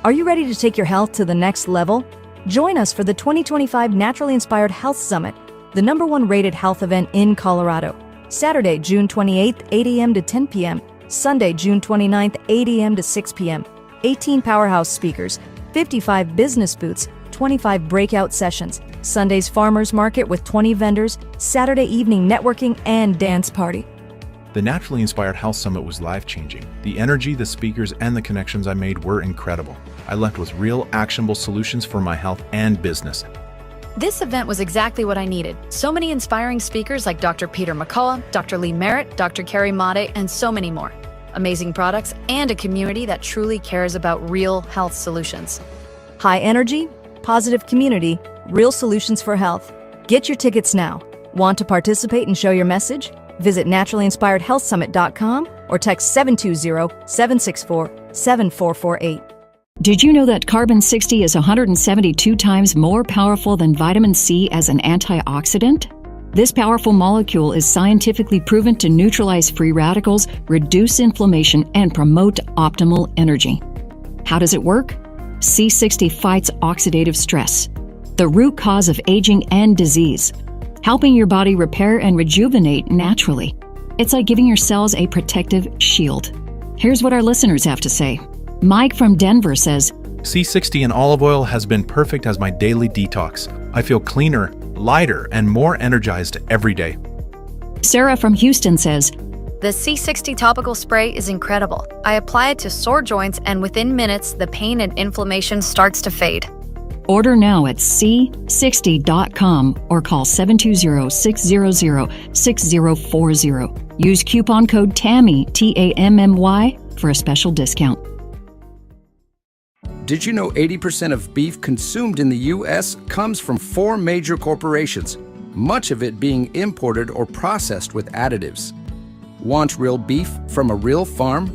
Are you ready to take your health to the next level? Join us for the 2025 Naturally Inspired Health Summit, the #1 rated health event in Colorado. Saturday, June 28th, 8 a.m. to 10 p.m. Sunday, June 29th, 8 a.m. to 6 p.m. 18 powerhouse speakers, 55 business booths, 25 breakout sessions, Sunday's farmers market with 20 vendors, Saturday evening networking and dance party. The Naturally Inspired Health Summit was life-changing. The energy, the speakers, and the connections I made were incredible. I left with real, actionable solutions for my health and business. This event was exactly what I needed. So many inspiring speakers like Dr. Peter McCullough, Dr. Lee Merritt, Dr. Carrie Made, and so many more. Amazing products and a community that truly cares about real health solutions. High energy, positive community, real solutions for health. Get your tickets now. Want to participate and show your message? Visit NaturallyInspiredHealthSummit.com or text 720-764-7448. Did you know that carbon-60 is 172 times more powerful than vitamin C as an antioxidant? This powerful molecule is scientifically proven to neutralize free radicals, reduce inflammation, and promote optimal energy. How does it work? C60 fights oxidative stress, the root cause of aging and disease, helping your body repair and rejuvenate naturally. It's like giving your cells a protective shield. Here's what our listeners have to say. Mike from Denver says, C60 in olive oil has been perfect as my daily detox. I feel cleaner, lighter, and more energized every day. Sarah from Houston says, The C60 topical spray is incredible. I apply it to sore joints and within minutes, the pain and inflammation starts to fade. Order now at c60.com or call 720-600-6040. Use coupon code TAMMY, T-A-M-M-Y, for a special discount. Did you know 80% of beef consumed in the U.S. comes from 4 major corporations, much of it being imported or processed with additives? Want real beef from a real farm?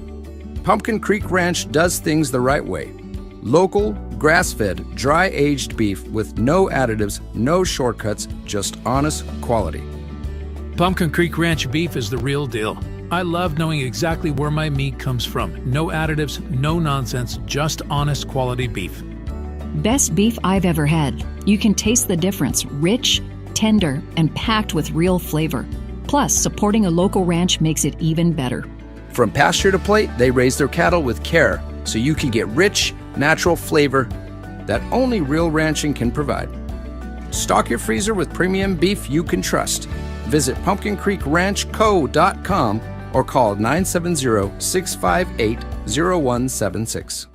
Pumpkin Creek Ranch does things the right way. Local, grass-fed, dry-aged beef with no additives, no shortcuts, just honest quality. Pumpkin Creek Ranch beef is the real deal. I love knowing exactly where my meat comes from. No additives, no nonsense, just honest quality beef. Best beef I've ever had. You can taste the difference. Rich, tender, and packed with real flavor. Plus, supporting a local ranch makes it even better. From pasture to plate, they raise their cattle with care, so you can get rich, natural flavor that only real ranching can provide. Stock your freezer with premium beef you can trust. Visit PumpkinCreekRanchCo.com or call 970-658-0176.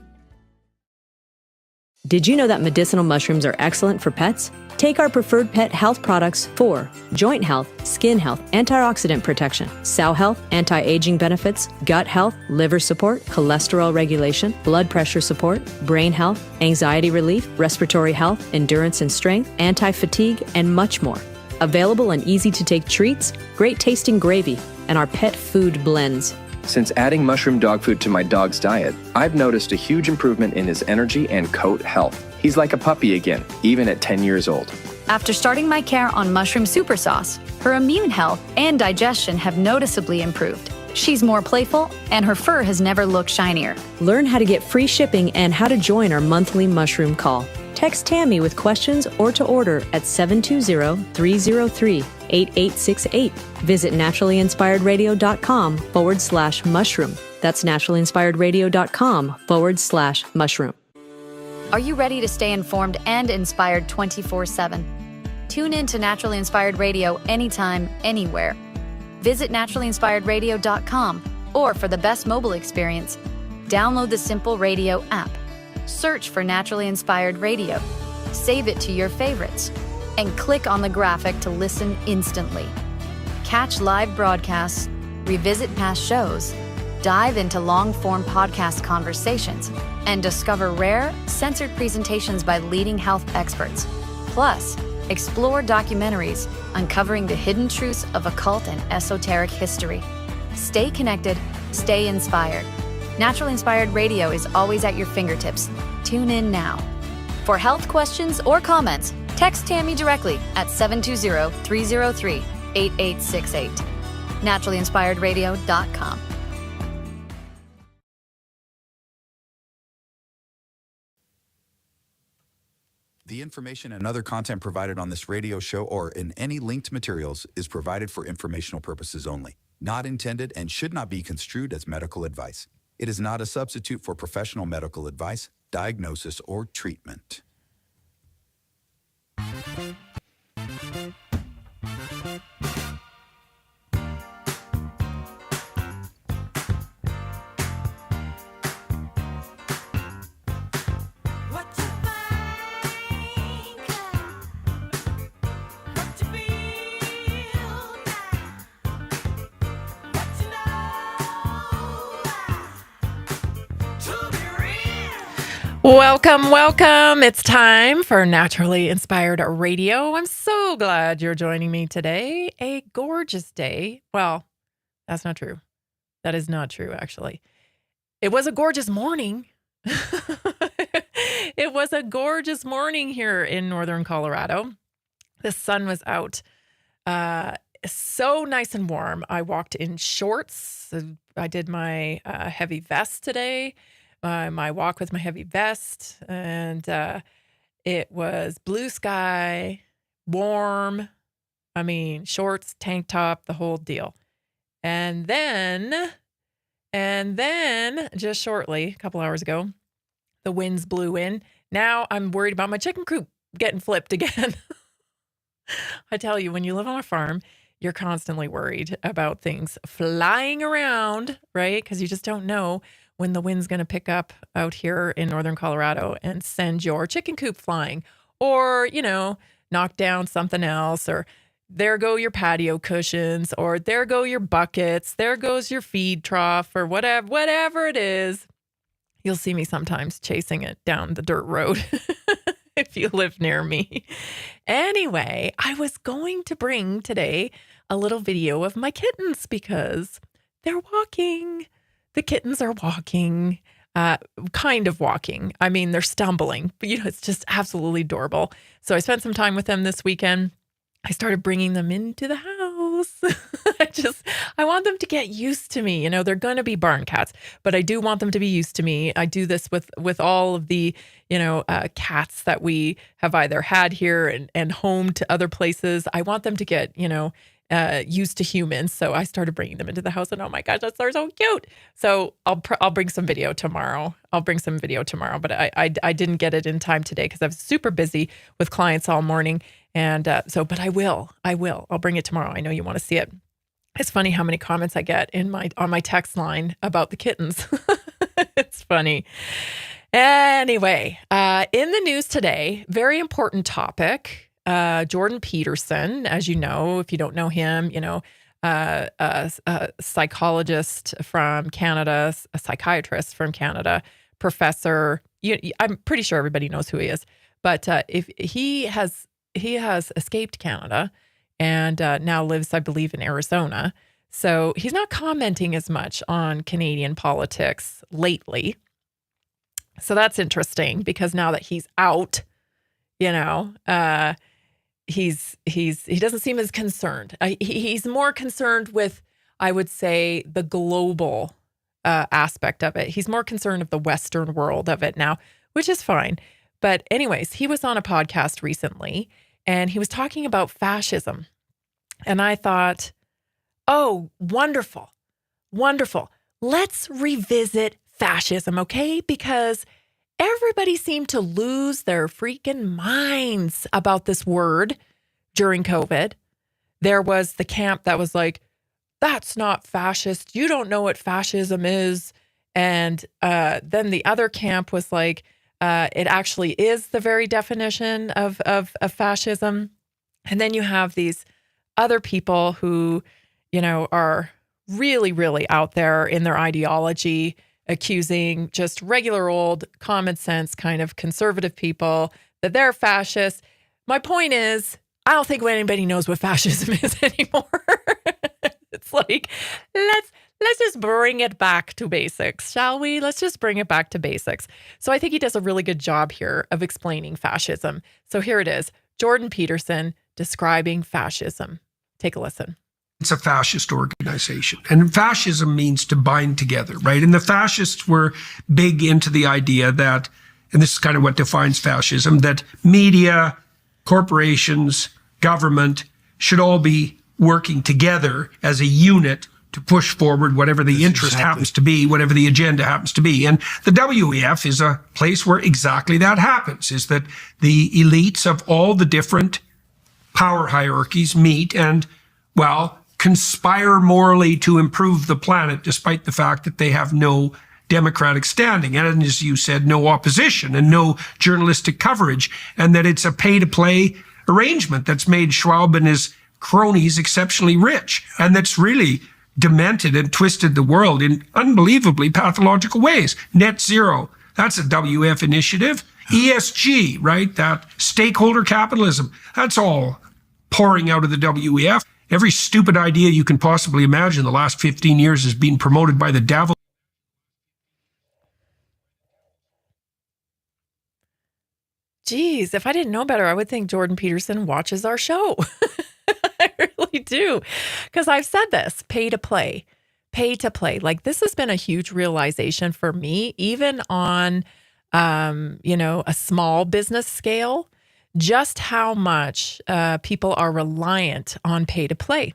Did you know that medicinal mushrooms are excellent for pets? Take our preferred pet health products for joint health, skin health, antioxidant protection, sow health, anti-aging benefits, gut health, liver support, cholesterol regulation, blood pressure support, brain health, anxiety relief, respiratory health, endurance and strength, anti-fatigue, and much more. Available in easy-to-take treats, great-tasting gravy, and our pet food blends. Since adding mushroom dog food to my dog's diet, I've noticed a huge improvement in his energy and coat health. He's like a puppy again, even at 10 years old. After starting my care on mushroom super sauce, her immune health and digestion have noticeably improved. She's more playful, and her fur has never looked shinier. Learn how to get free shipping and how to join our monthly mushroom call. Text Tammy with questions or to order at 720-303-8868. Visit NaturallyInspiredRadio.com/mushroom. That's NaturallyInspiredRadio.com/mushroom. Are you ready to stay informed and inspired 24/7? Tune in to Naturally Inspired Radio anytime, anywhere. Visit NaturallyInspiredRadio.com or for the best mobile experience, download the Simple Radio app. Search for Naturally Inspired Radio, save it to your favorites, and click on the graphic to listen instantly. Catch live broadcasts, revisit past shows, dive into long-form podcast conversations, and discover rare, censored presentations by leading health experts. Plus, explore documentaries uncovering the hidden truths of occult and esoteric history. Stay connected, stay inspired. Naturally Inspired Radio is always at your fingertips. Tune in now. For health questions or comments, text Tammy directly at 720-303-8868. NaturallyInspiredRadio.com. The information and other content provided on this radio show or in any linked materials is provided for informational purposes only, not intended and should not be construed as medical advice. It is not a substitute for professional medical advice, diagnosis, or treatment. Welcome. It's time for Naturally Inspired Radio. I'm so glad you're joining me today. A gorgeous day. Well, that's not true. That is not true, actually. It was a gorgeous morning. It was a gorgeous morning here in northern Colorado. The sun was out. So nice and warm. I walked in shorts. I did my heavy vest today. My walk with my heavy vest, and it was blue sky, warm. I mean, shorts, tank top, the whole deal. And then just shortly, a couple hours ago, the winds blew in. Now I'm worried about my chicken coop getting flipped again. I tell you, when you live on a farm, you're constantly worried about things flying around, right? Because you just don't know when the wind's going to pick up out here in northern Colorado and send your chicken coop flying, or, knock down something else, or there go your patio cushions, or there go your buckets, there goes your feed trough, or whatever it is. You'll see me sometimes chasing it down the dirt road if you live near me. Anyway, I was going to bring today a little video of my kittens because they're walking. The kittens are walking, kind of walking. I mean, they're stumbling, but it's just absolutely adorable. So I spent some time with them this weekend. I started bringing them into the house. I want them to get used to me. They're going to be barn cats, but I do want them to be used to me. I do this with all of the, cats that we have either had here and homed to other places. I want them to get, used to humans. So I started bringing them into the house, and oh my gosh, they're so cute. So I'll bring some video tomorrow. But I didn't get it in time today because I was super busy with clients all morning. And but I will. I'll bring it tomorrow. I know you want to see it. It's funny how many comments I get on my text line about the kittens. It's funny. Anyway, in the news today, very important topic. Jordan Peterson, as you know, if you don't know him, a psychologist from Canada, a psychiatrist from Canada, professor. I'm pretty sure everybody knows who he is. But if he has escaped Canada and now lives, I believe, in Arizona. So he's not commenting as much on Canadian politics lately. So that's interesting because now that he's out, he doesn't seem as concerned. He's more concerned with, I would say, the global aspect of it. He's more concerned of the Western world of it now, which is fine. But anyways, he was on a podcast recently and he was talking about fascism. And I thought, oh, wonderful. Let's revisit fascism, okay? Because everybody seemed to lose their freaking minds about this word during COVID. There was the camp that was like, that's not fascist. You don't know what fascism is. And then the other camp was like, it actually is the very definition of fascism. And then you have these other people who, are really, really out there in their ideology, accusing just regular old common sense kind of conservative people that they're fascists. My point is, I don't think anybody knows what fascism is anymore. It's like, let's just bring it back to basics, shall we? Let's just bring it back to basics. So I think he does a really good job here of explaining fascism. So here it is, Jordan Peterson describing fascism. Take a listen. It's a fascist organization. And fascism means to bind together, right? And the fascists were big into the idea that and this is kind of what defines fascism, that media, corporations, government should all be working together as a unit to push forward whatever the interest happens to be, whatever the agenda happens to be. And the WEF is a place where exactly that happens, is that the elites of all the different power hierarchies meet and, well, conspire morally to improve the planet, despite the fact that they have no democratic standing. And as you said, no opposition and no journalistic coverage, and that it's a pay-to-play arrangement that's made Schwab and his cronies exceptionally rich, and that's really demented and twisted the world in unbelievably pathological ways. Net zero, that's a WF initiative. ESG, right? That stakeholder capitalism, that's all pouring out of the WEF. Every stupid idea you can possibly imagine the last 15 years has been promoted by the devil. Geez, if I didn't know better, I would think Jordan Peterson watches our show. I really do. Because I've said this, pay to play. Like, this has been a huge realization for me, even on, a small business scale, just how much people are reliant on pay to play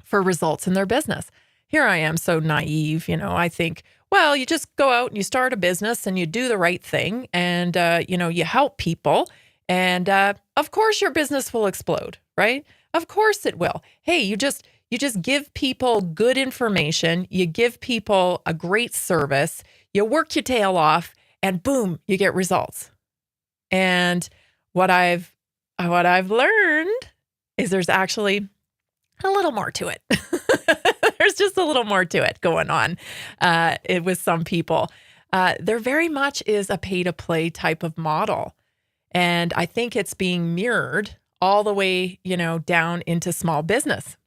for results in their business. Here I am, so naive, I think, well, you just go out and you start a business and you do the right thing and, you help people. And of course your business will explode, right? Of course it will. Hey, you just give people good information. You give people a great service. You work your tail off and boom, you get results. And what I've learned is there's actually a little more to it. There's just a little more to it going on with some people. There very much is a pay-to-play type of model. And I think it's being mirrored all the way, down into small business,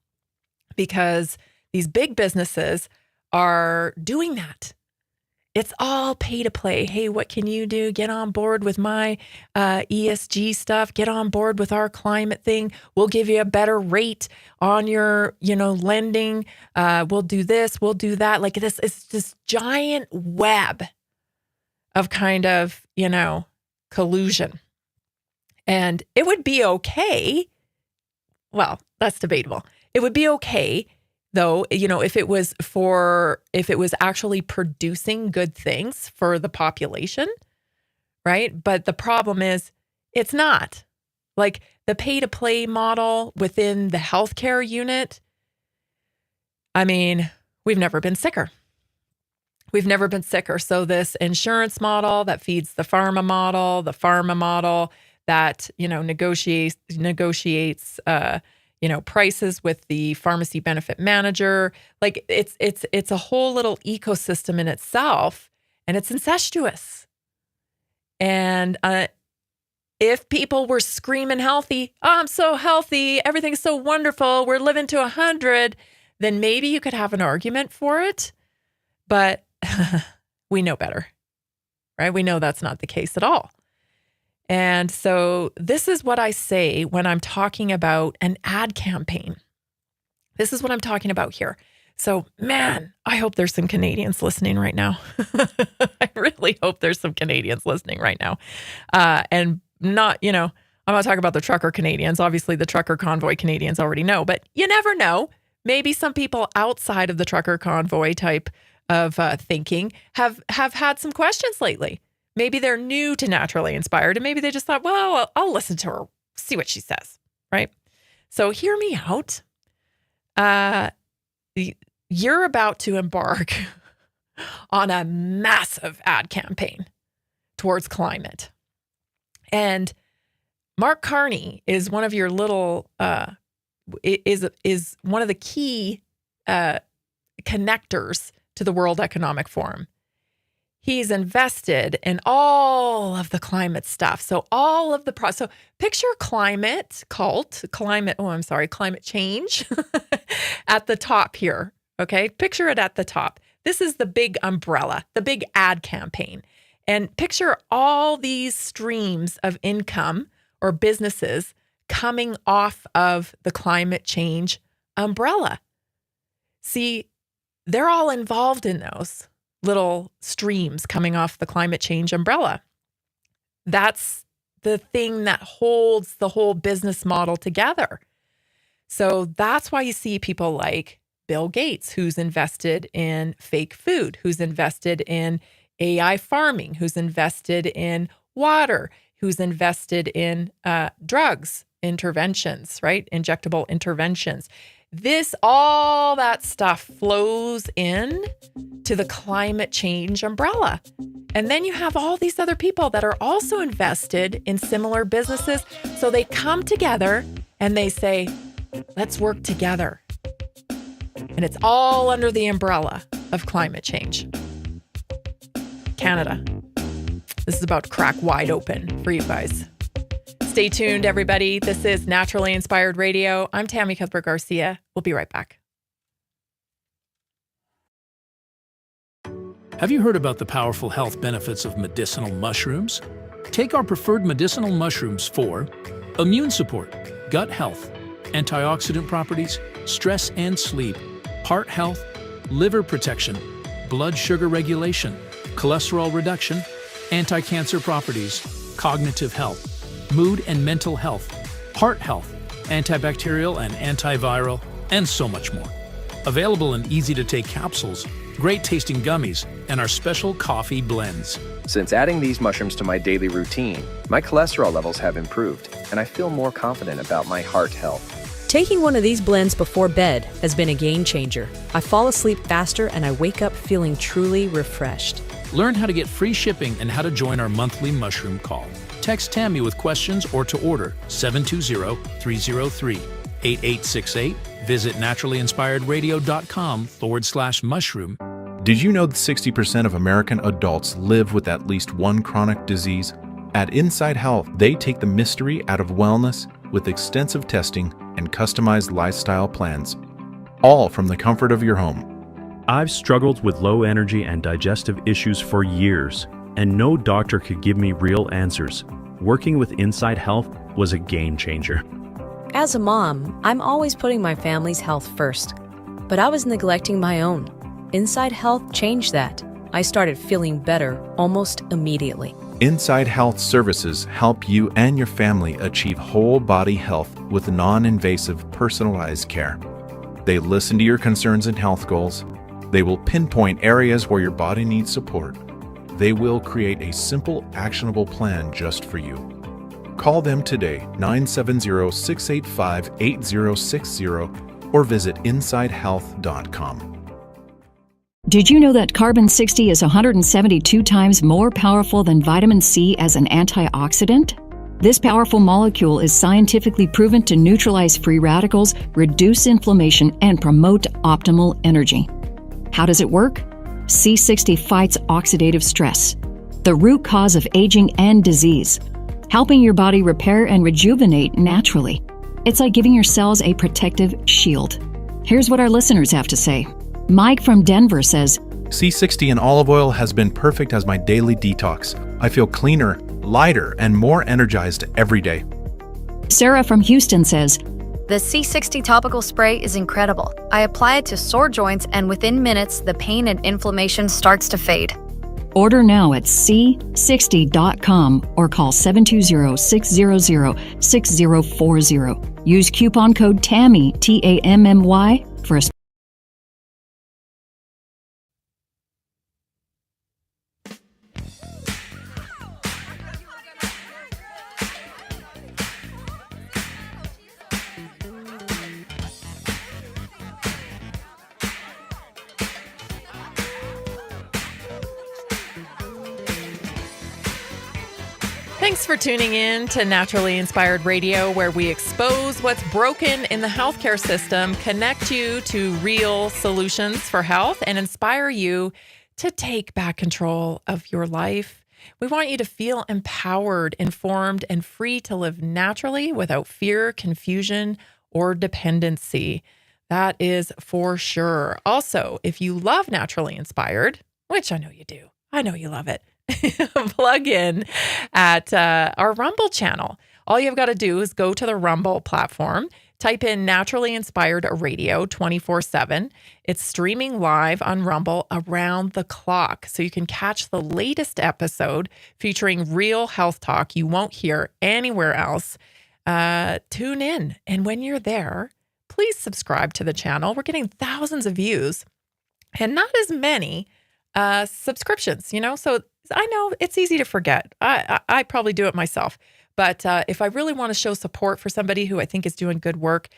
because these big businesses are doing that. It's all pay to play. Hey, what can you do? Get on board with my ESG stuff. Get on board with our climate thing. We'll give you a better rate on your, lending. We'll do this. We'll do that. Like this, it's this giant web of kind of, collusion. And it would be okay. Well, that's debatable. It would be okay, though, if it was actually producing good things for the population, right? But the problem is it's not. Like the pay-to-play model within the healthcare unit, I mean, we've never been sicker. So this insurance model that feeds the pharma model that, negotiates, prices with the pharmacy benefit manager. Like it's a whole little ecosystem in itself, and it's incestuous. And if people were screaming healthy, oh, I'm so healthy, everything's so wonderful, we're living to 100, then maybe you could have an argument for it. But we know better, right? We know that's not the case at all. And so this is what I say when I'm talking about an ad campaign. This is what I'm talking about here. So, man, I hope there's some Canadians listening right now. I really hope there's some Canadians listening right now. And not, I'm not talking about the trucker Canadians. Obviously, the trucker convoy Canadians already know, but you never know. Maybe some people outside of the trucker convoy type of thinking have had some questions lately. Maybe they're new to Naturally Inspired, and maybe they just thought, well, I'll listen to her, see what she says, right? So hear me out. You're about to embark on a massive ad campaign towards climate. And Mark Carney is one of your little, is one of the key connectors to the World Economic Forum. He's invested in all of the climate stuff. So all of the so picture climate change at the top here. Okay. Picture it at the top. This is the big umbrella, the big ad campaign. And picture all these streams of income or businesses coming off of the climate change umbrella. See, they're all involved in those little streams coming off the climate change umbrella. That's the thing that holds the whole business model together. So that's why you see people like Bill Gates, who's invested in fake food, who's invested in AI farming, who's invested in water, who's invested in drugs interventions, right? Injectable interventions. All that stuff flows in to the climate change umbrella. And then you have all these other people that are also invested in similar businesses. So they come together and they say, let's work together. And it's all under the umbrella of climate change. Canada. This is about to crack wide open for you guys. Stay tuned, everybody. This is Naturally Inspired Radio. I'm Tammy Cuthbert-Garcia. We'll be right back. Have you heard about the powerful health benefits of medicinal mushrooms? Take our preferred medicinal mushrooms for immune support, gut health, antioxidant properties, stress and sleep, heart health, liver protection, blood sugar regulation, cholesterol reduction, anti-cancer properties, cognitive health, mood and mental health, heart health, antibacterial and antiviral, and so much more. Available in easy-to-take capsules, great-tasting gummies, and our special coffee blends. Since adding these mushrooms to my daily routine, my cholesterol levels have improved, and I feel more confident about my heart health. Taking one of these blends before bed has been a game changer. I fall asleep faster and I wake up feeling truly refreshed. Learn how to get free shipping and how to join our monthly mushroom call. Text Tammy with questions or to order 720-303-8868. Visit naturallyinspiredradio.com/mushroom. Did you know that 60% of American adults live with at least one chronic disease? At Inside Health, they take the mystery out of wellness with extensive testing and customized lifestyle plans, all from the comfort of your home. I've struggled with low energy and digestive issues for years, and no doctor could give me real answers. Working with Inside Health was a game changer. As a mom, I'm always putting my family's health first, but I was neglecting my own. Inside Health changed that. I started feeling better almost immediately. Inside Health services help you and your family achieve whole body health with non-invasive personalized care. They listen to your concerns and health goals. They will pinpoint areas where your body needs support. They will create a simple, actionable plan just for you. Call them today, 970-685-8060, or visit InsideHealth.com. Did you know that carbon-60 is 172 times more powerful than vitamin C as an antioxidant? This powerful molecule is scientifically proven to neutralize free radicals, reduce inflammation, and promote optimal energy. How does it work? C60 fights oxidative stress, the root cause of aging and disease, helping your body repair and rejuvenate naturally. It's like giving your cells a protective shield. Here's what our listeners have to say. Mike from Denver says, C60 in olive oil has been perfect as my daily detox. I feel cleaner, lighter, and more energized every day. Sarah from Houston says, The C60 topical spray is incredible. I apply it to sore joints, and within minutes, the pain and inflammation starts to fade. order now at c60.com or call 720-600-6040. Use coupon code TAMMY, TAMMY, for a Thanks for tuning in to Naturally Inspired Radio, where we expose what's broken in the healthcare system, connect you to real solutions for health, and inspire you to take back control of your life. We want you to feel empowered, informed, and free to live naturally without fear, confusion, or dependency. That is for sure. Also, if you love Naturally Inspired, which I know you do, I know you love it, plug in at our Rumble channel. All you've got to do is go to the Rumble platform, Type in Naturally Inspired Radio 24/7. It's streaming live on Rumble around the clock. So you can catch the latest episode featuring real health talk you won't hear anywhere else. Tune in. And when you're there, please subscribe to the channel. We're getting thousands of views and not as many subscriptions, So I know it's easy to forget. I probably do it myself. But if I really want to show support for somebody who I think is doing good work,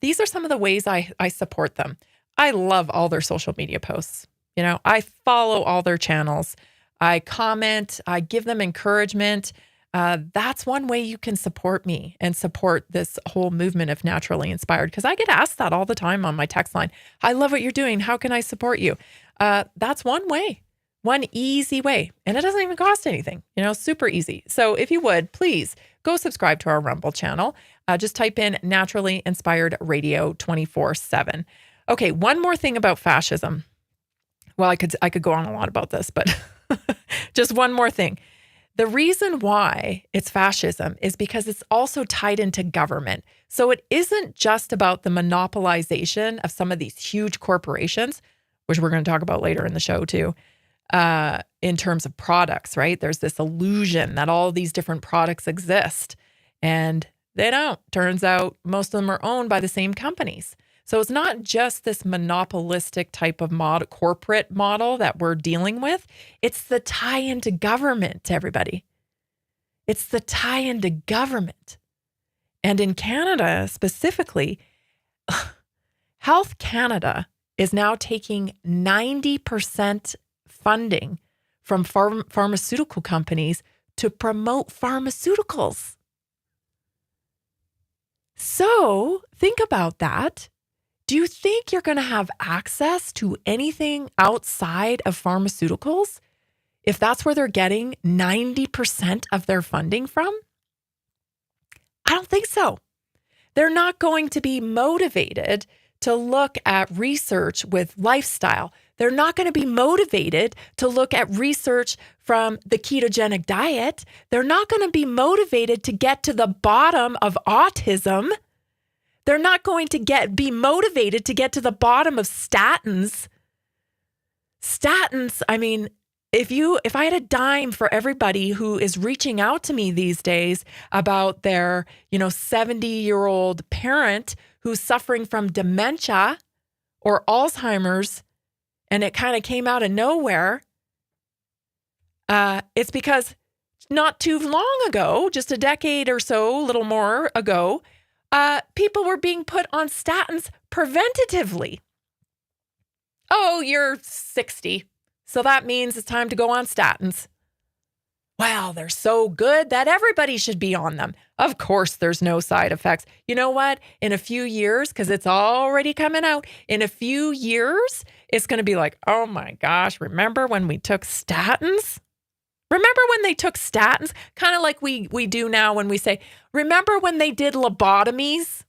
these are some of the ways I support them. I love all their social media posts. I follow all their channels. I comment. I give them encouragement. That's one way you can support me and support this whole movement of Naturally Inspired, because I get asked that all the time on my text line. I love what you're doing. How can I support you? That's one way. One easy way. And it doesn't even cost anything, super easy. So if you would, please go subscribe to our Rumble channel. Just type in Naturally Inspired Radio 24/7. Okay, one more thing about fascism. Well, I could go on a lot about this, but just one more thing. The reason why it's fascism is because it's also tied into government. So it isn't just about the monopolization of some of these huge corporations, which we're going to talk about later in the show too. In terms of products, right? There's this illusion that all these different products exist, and they don't. Turns out most of them are owned by the same companies. So it's not just this monopolistic type of corporate model that we're dealing with. It's the tie into government, everybody. It's the tie into government. And in Canada specifically, Health Canada is now taking 90% funding from pharmaceutical companies to promote pharmaceuticals. So think about that. Do you think you're going to have access to anything outside of pharmaceuticals if that's where they're getting 90% of their funding from? I don't think so. They're not going to be motivated to look at research with lifestyle. They're not going to be motivated to look at research from the ketogenic diet. They're not going to be motivated to get to the bottom of autism. They're not going to be motivated to get to the bottom of statins. Statins, I mean, if I had a dime for everybody who is reaching out to me these days about their, 70-year-old parent who's suffering from dementia or Alzheimer's, and it kind of came out of nowhere, it's because not too long ago, just a decade or so, a little more ago, people were being put on statins preventatively. Oh, you're 60, so that means it's time to go on statins. Wow, they're so good that everybody should be on them. Of course, there's no side effects. You know what? In a few years, because it's already coming out, in a few years, it's going to be like, oh my gosh, remember when we took statins? Remember when they took statins? Kind of like we do now when we say, remember when they did lobotomies?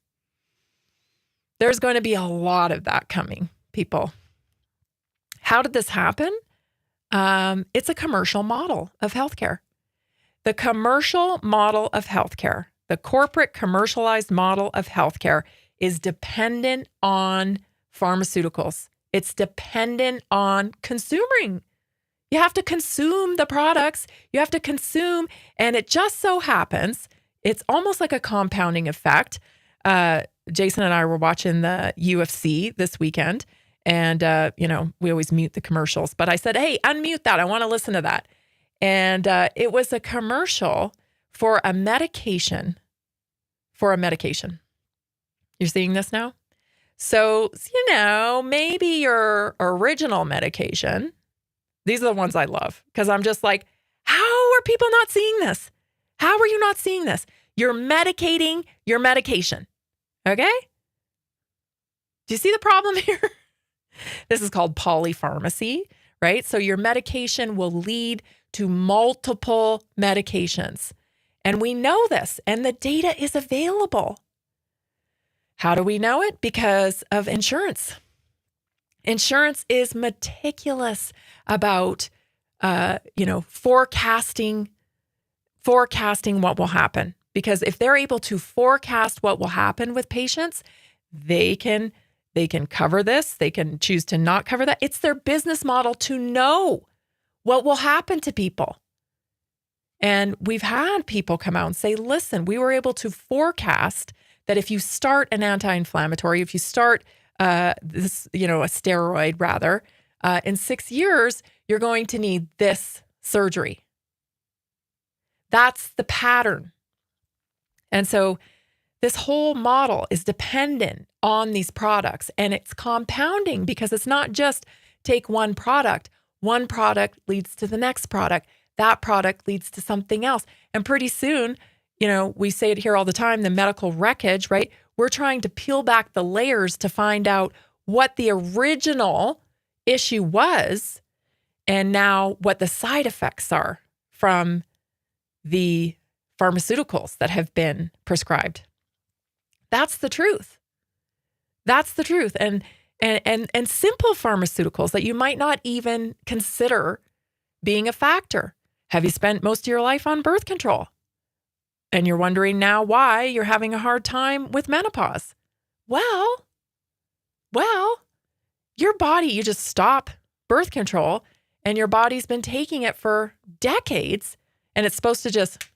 There's going to be a lot of that coming, people. How did this happen? It's a commercial model of healthcare. The commercial model of healthcare, the corporate commercialized model of healthcare is dependent on pharmaceuticals. It's dependent on consuming. You have to consume the products. You have to consume, and it just so happens, it's almost like a compounding effect. Jason and I were watching the UFC this weekend, and, we always mute the commercials. But I said, hey, unmute that. I want to listen to that. And it was a commercial for a medication. You're seeing this now? So, maybe your original medication, these are the ones I love, because I'm just like, how are people not seeing this? How are you not seeing this? You're medicating your medication. Okay? Do you see the problem here? This is called polypharmacy, right? So your medication will lead to multiple medications. And we know this, and the data is available. How do we know it? Because of insurance. Insurance is meticulous about, forecasting what will happen. Because if they're able to forecast what will happen with patients, they can cover this. They can choose to not cover that. It's their business model to know what will happen to people. And we've had people come out and say, listen, we were able to forecast that if you start an anti-inflammatory, if you start a steroid rather, in 6 years, you're going to need this surgery. That's the pattern. And so this whole model is dependent on these products, and it's compounding because it's not just take one product. One product leads to the next product. That product leads to something else. And pretty soon, we say it here all the time, the medical wreckage, right? We're trying to peel back the layers to find out what the original issue was and now what the side effects are from the pharmaceuticals that have been prescribed. That's the truth. That's the truth. And simple pharmaceuticals that you might not even consider being a factor. Have you spent most of your life on birth control? And you're wondering now why you're having a hard time with menopause. Well, your body, you just stop birth control and your body's been taking it for decades and it's supposed to just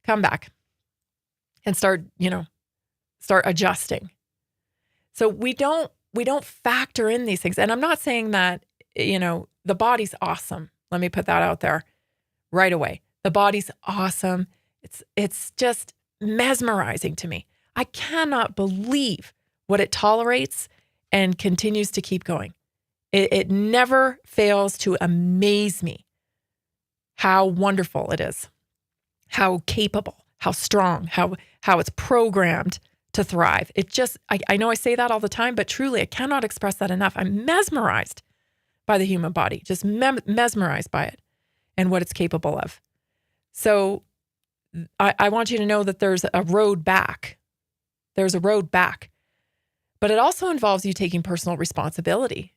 come back and start adjusting. So we don't factor in these things. And I'm not saying that, the body's awesome. Let me put that out there right away. The body's awesome. It's just mesmerizing to me. I cannot believe what it tolerates and continues to keep going. It never fails to amaze me how wonderful it is, how capable, how strong, how it's programmed to thrive. It just, I know I say that all the time, but truly I cannot express that enough. I'm mesmerized by the human body, just mesmerized by it and what it's capable of. So I want you to know that there's a road back. There's a road back. But it also involves you taking personal responsibility,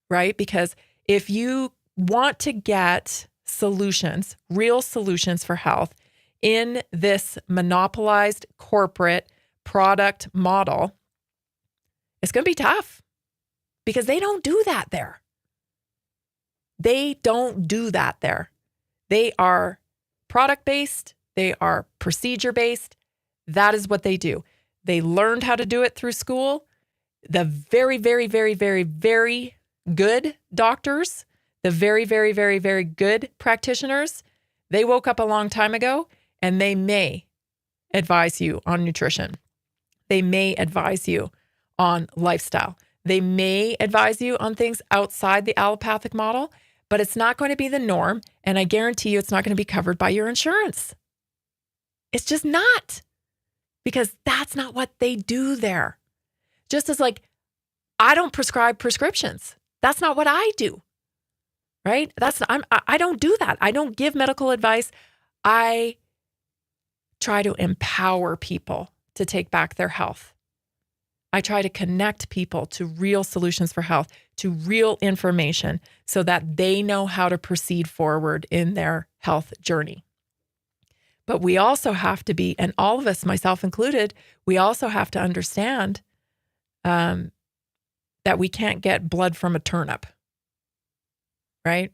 right? Because if you want to get solutions, real solutions for health in this monopolized corporate product model, it's going to be tough because they don't do that there. They don't do that there. They are product-based. They are procedure-based. That is what they do. They learned how to do it through school. The very, very, very, very, very good doctors, the very, very, very, very good practitioners, they woke up a long time ago and they may advise you on nutrition. They may advise you on lifestyle. They may advise you on things outside the allopathic model, but it's not going to be the norm. And I guarantee you it's not going to be covered by your insurance. It's just not, because that's not what they do there. Just as I don't prescribe prescriptions. That's not what I do, right? I don't do that. I don't give medical advice. I try to empower people to take back their health. I try to connect people to real solutions for health, to real information so that they know how to proceed forward in their health journey. But we also have to be, and all of us, myself included, we also have to understand that we can't get blood from a turnip, right?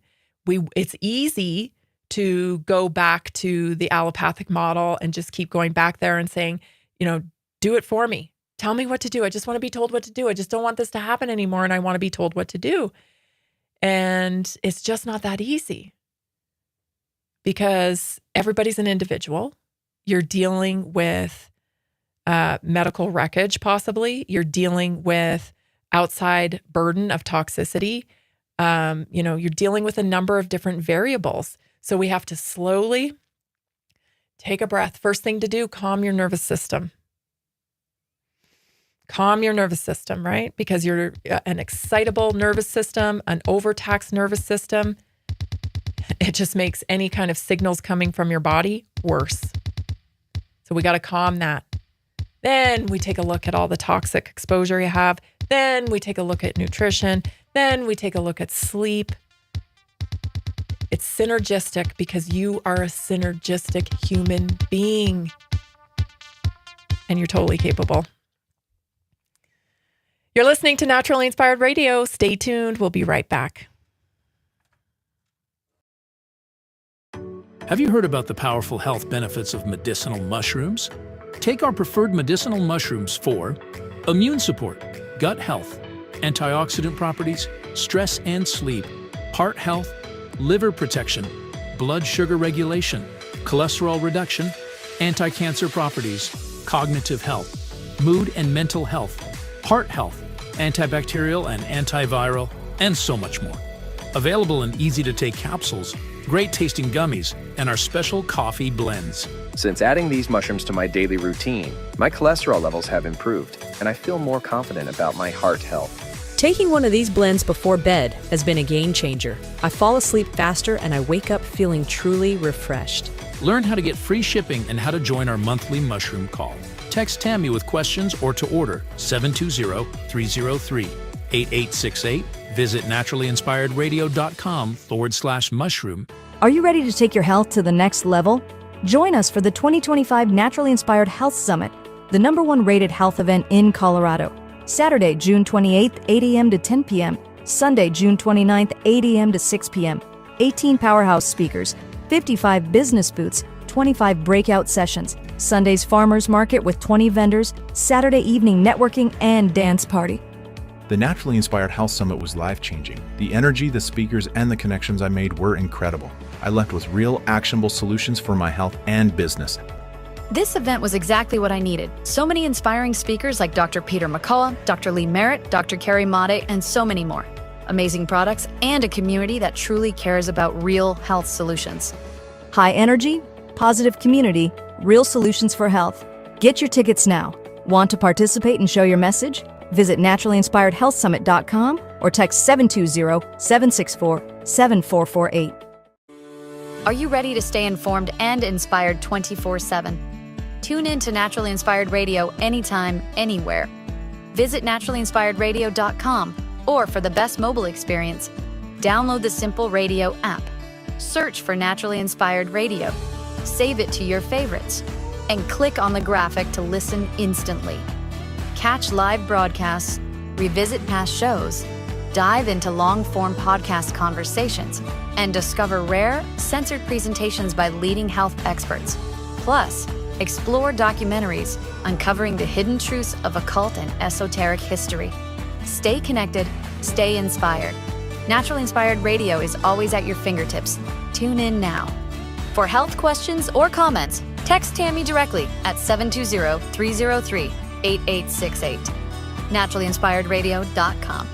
It's easy to go back to the allopathic model and just keep going back there and saying, do it for me. Tell me what to do. I just want to be told what to do. I just don't want this to happen anymore. And I want to be told what to do. And it's just not that easy because everybody's an individual. You're dealing with medical wreckage, possibly. You're dealing with outside burden of toxicity. You're dealing with a number of different variables. So we have to slowly take a breath. First thing to do, calm your nervous system. Calm your nervous system, right? Because you're an excitable nervous system, an overtaxed nervous system. It just makes any kind of signals coming from your body worse. So we got to calm that. Then we take a look at all the toxic exposure you have. Then we take a look at nutrition. Then we take a look at sleep. It's synergistic because you are a synergistic human being. and you're totally capable. You're listening to Naturally Inspired Radio. Stay tuned. We'll be right back. Have you heard about the powerful health benefits of medicinal mushrooms? Take our preferred medicinal mushrooms for immune support, gut health, antioxidant properties, stress and sleep, heart health, liver protection, blood sugar regulation, cholesterol reduction, anti-cancer properties, cognitive health, mood and mental health, heart health, antibacterial and antiviral, and so much more. Available in easy-to-take capsules, great-tasting gummies, and our special coffee blends. Since adding these mushrooms to my daily routine, my cholesterol levels have improved, and I feel more confident about my heart health. Taking one of these blends before bed has been a game changer. I fall asleep faster and I wake up feeling truly refreshed. Learn how to get free shipping and how to join our monthly mushroom call. Text Tammy with questions or to order 720-303-8868. Visit NaturallyInspiredRadio.com/mushroom. Are you ready to take your health to the next level? Join us for the 2025 Naturally Inspired Health Summit, the #1 rated health event in Colorado. Saturday, June 28th, 8 a.m. to 10 p.m. Sunday, June 29th, 8 a.m. to 6 p.m. 18 powerhouse speakers, 55 business booths, 25 breakout sessions, Sunday's farmers market with 20 vendors, Saturday evening networking and dance party. The Naturally Inspired Health Summit was life-changing. The energy, the speakers, and the connections I made were incredible. I left with real, actionable solutions for my health and business. This event was exactly what I needed. So many inspiring speakers like Dr. Peter McCullough, Dr. Lee Merritt, Dr. Carrie Made, and so many more. Amazing products and a community that truly cares about real health solutions. High energy, positive community, real solutions for health. Get your tickets now. Want to participate and show your message? Visit NaturallyInspiredHealthSummit.com or text 720-764-7448. Are you ready to stay informed and inspired 24/7? Tune in to Naturally Inspired Radio anytime, anywhere. Visit NaturallyInspiredRadio.com or for the best mobile experience, download the Simple Radio app. Search for Naturally Inspired Radio. Save it to your favorites and click on the graphic to listen instantly. Catch live broadcasts, revisit past shows, dive into long-form podcast conversations, and discover rare, censored presentations by leading health experts. Plus, explore documentaries uncovering the hidden truths of occult and esoteric history. Stay connected, stay inspired. Naturally Inspired Radio is always at your fingertips. Tune in now. For health questions or comments, text Tammy directly at 720-303-8868. NaturallyInspiredRadio.com.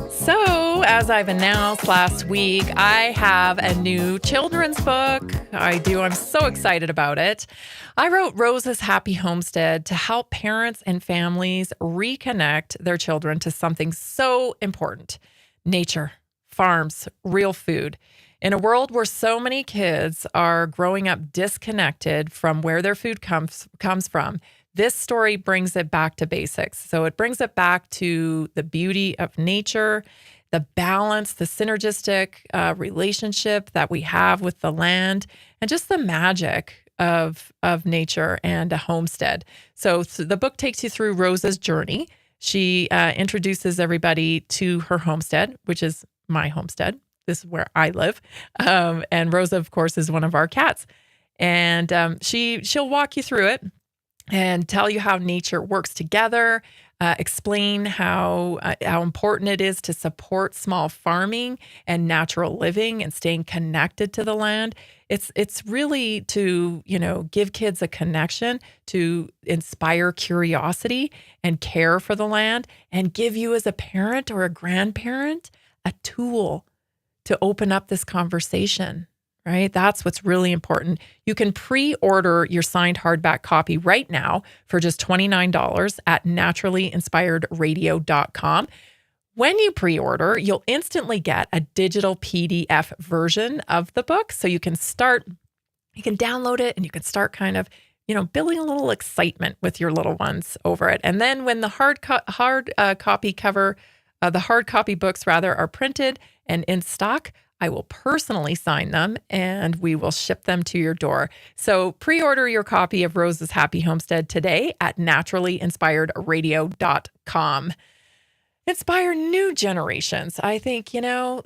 So, as I've announced last week, I have a new children's book. I do. I'm so excited about it. I wrote Rose's Happy Homestead to help parents and families reconnect their children to something so important: nature, farms, real food. In a world where so many kids are growing up disconnected from where their food comes from, this story brings it back to basics. So it brings it back to the beauty of nature, the balance, the synergistic relationship that we have with the land, and just the magic of nature and a homestead. So the book takes you through Rose's journey. She introduces everybody to her homestead, which is my homestead. This is where I live. And Rosa, of course, is one of our cats. And she'll walk you through it and tell you how nature works together, explain how important it is to support small farming and natural living and staying connected to the land. It's really to, give kids a connection, to inspire curiosity and care for the land, and give you as a parent or a grandparent a tool to open up this conversation, right? That's what's really important. You can pre-order your signed hardback copy right now for just $29 at NaturallyInspiredRadio.com. When you pre-order, you'll instantly get a digital PDF version of the book. So you can download it and you can start kind of, building a little excitement with your little ones over it. And then when the hard copy books are printed and in stock, I will personally sign them and we will ship them to your door. So pre-order your copy of Rose's Happy Homestead today at NaturallyInspiredRadio.com. Inspire new generations. I think, some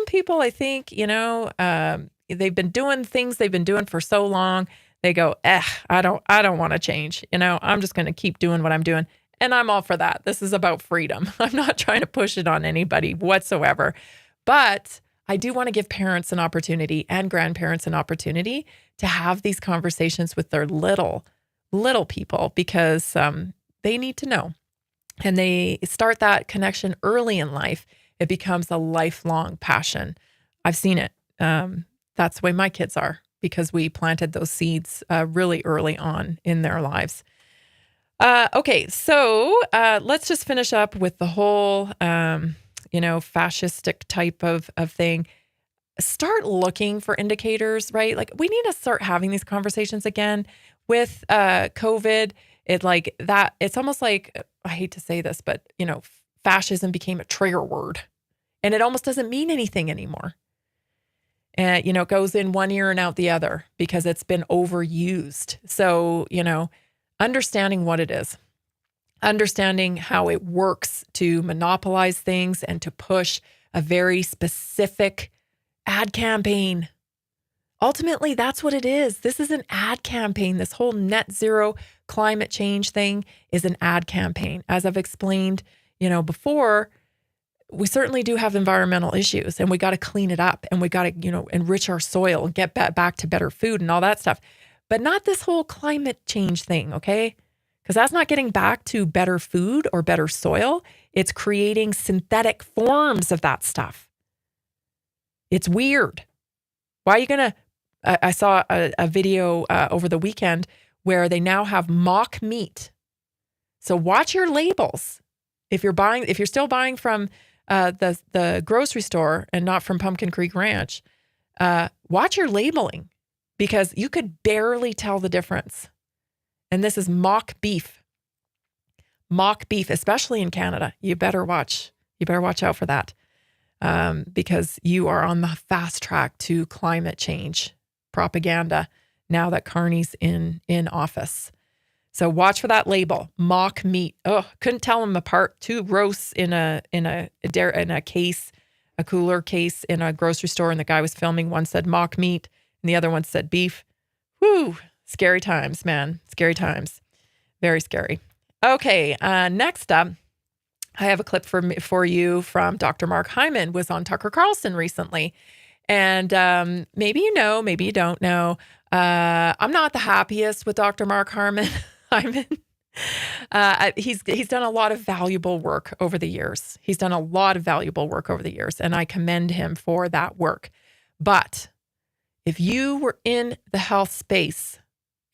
people, I think, they've been doing things they've been doing for so long. They go, I don't want to change. I'm just going to keep doing what I'm doing. And I'm all for that. This is about freedom. I'm not trying to push it on anybody whatsoever. But I do want to give parents an opportunity and grandparents an opportunity to have these conversations with their little people because they need to know. And they start that connection early in life. It becomes a lifelong passion. I've seen it. That's the way my kids are because we planted those seeds really early on in their lives. Okay, so let's just finish up with the whole, fascistic type of thing. Start looking for indicators, right? Like we need to start having these conversations again with COVID. It's almost like, I hate to say this, but fascism became a trigger word and it almost doesn't mean anything anymore. And, it goes in one ear and out the other because it's been overused. So, understanding what it is, understanding how it works to monopolize things and to push a very specific ad campaign. Ultimately, that's what it is. This is an ad campaign. This whole net zero climate change thing is an ad campaign. As I've explained, before, we certainly do have environmental issues and we got to clean it up and we got to, enrich our soil and get back to better food and all that stuff. But not this whole climate change thing, okay? Because that's not getting back to better food or better soil. It's creating synthetic forms of that stuff. It's weird. Why are you going to... I saw a video over the weekend where they now have mock meat. So watch your labels. If you're still buying from the grocery store and not from Pumpkin Creek Ranch, watch your labeling because you could barely tell the difference. And this is mock beef. Mock beef, especially in Canada. You better watch out for that because you are on the fast track to climate change propaganda now that Carney's in office. So watch for that label, mock meat. Oh, couldn't tell them apart. Two roasts in a case, a cooler case in a grocery store, and the guy was filming. One said mock meat, and the other one said beef. Woo! Scary times, man. Scary times. Very scary. Okay, next up, I have a clip for you from Dr. Mark Hyman, was on Tucker Carlson recently. And maybe you know, maybe you don't know. I'm not the happiest with Dr. Mark Hyman. He's done a lot of valuable work over the years. And I commend him for that work. But if you were in the health space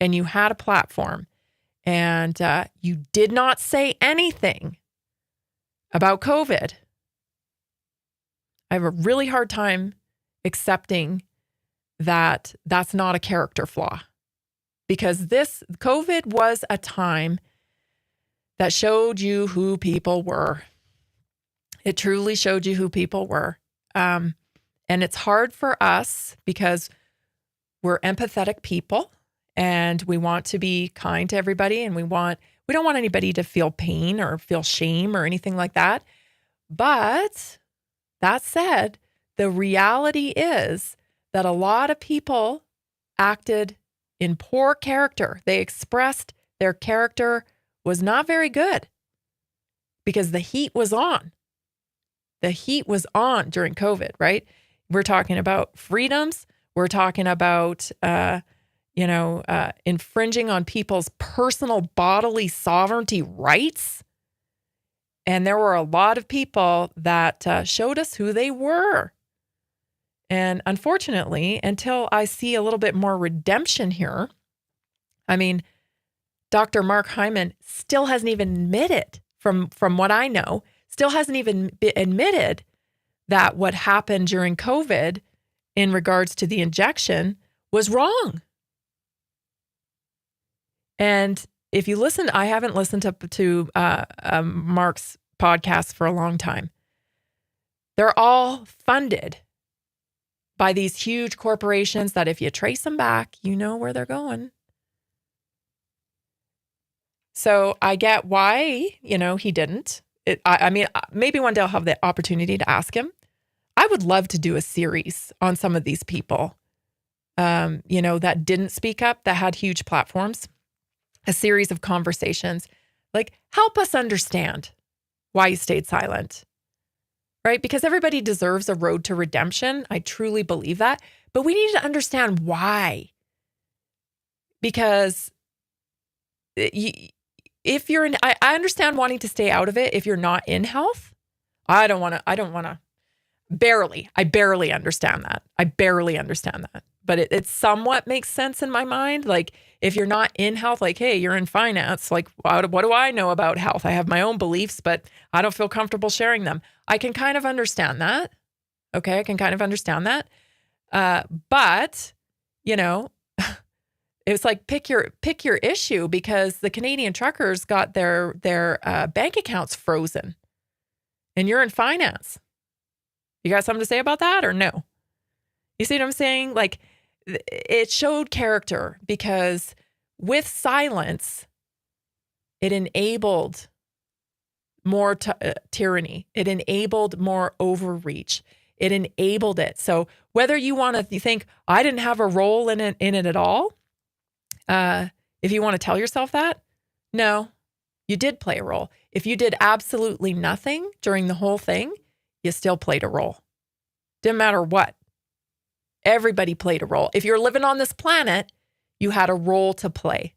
and you had a platform and you did not say anything about COVID, I have a really hard time accepting that that's not a character flaw, because this COVID was a time that showed you who people were. It truly showed you who people were. And it's hard for us because we're empathetic people and we want to be kind to everybody, and we don't want anybody to feel pain or feel shame or anything like that. But that said, the reality is that a lot of people acted in poor character. They expressed their character was not very good because the heat was on. The heat was on during COVID, right? We're talking about freedoms. We're talking about, infringing on people's personal bodily sovereignty rights. And there were a lot of people that showed us who they were. And unfortunately, until I see a little bit more redemption here, I mean, Dr. Mark Hyman still hasn't even admitted, from what I know, still hasn't even admitted that what happened during COVID in regards to the injection was wrong. And if you listen, I haven't listened to Mark's podcast for a long time. They're all funded by these huge corporations that if you trace them back, you know where they're going. So I get why, he didn't. I mean, maybe one day I'll have the opportunity to ask him. I would love to do a series on some of these people, that didn't speak up, that had huge platforms, a series of conversations, like help us understand why you stayed silent, right? Because everybody deserves a road to redemption. I truly believe that, but we need to understand why. Because if you're in, I understand wanting to stay out of it if you're not in health. I barely understand that. But it somewhat makes sense in my mind. Like if you're not in health, like, hey, you're in finance, like what do I know about health? I have my own beliefs, but I don't feel comfortable sharing them. I can kind of understand that. Okay, I can kind of understand that. But, it's like pick your issue, because the Canadian truckers got their bank accounts frozen and you're in finance. You got something to say about that or no? You see what I'm saying? Like it showed character, because with silence, it enabled more tyranny. It enabled more overreach. It enabled it. So whether you want to think, I didn't have a role in it at all, if you want to tell yourself that, no, you did play a role. If you did absolutely nothing during the whole thing, you still played a role. Didn't matter what. Everybody played a role. If you're living on this planet, you had a role to play.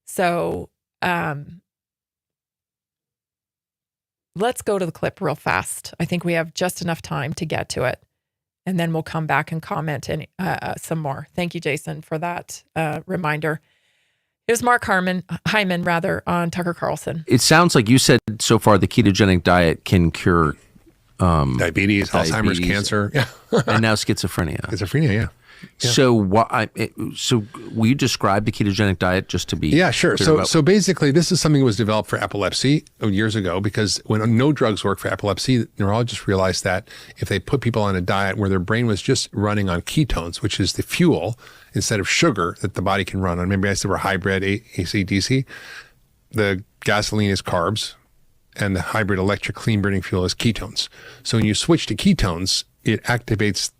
So let's go to the clip real fast. I think we have just enough time to get to it. And then we'll come back and comment some more. Thank you, Jason, for that reminder. It was Mark Hyman, on Tucker Carlson. It sounds like you said so far the ketogenic diet can cure diabetes, Alzheimer's, cancer, and now schizophrenia. Schizophrenia, yeah. So will you describe the ketogenic diet just to be sure. So basically, this is something that was developed for epilepsy years ago, because when no drugs work for epilepsy, neurologists realized that if they put people on a diet where their brain was just running on ketones, which is the fuel instead of sugar that the body can run on. Remember I said we're hybrid AC/DC? The gasoline is carbs and the hybrid electric clean burning fuel is ketones. So when you switch to ketones, it activates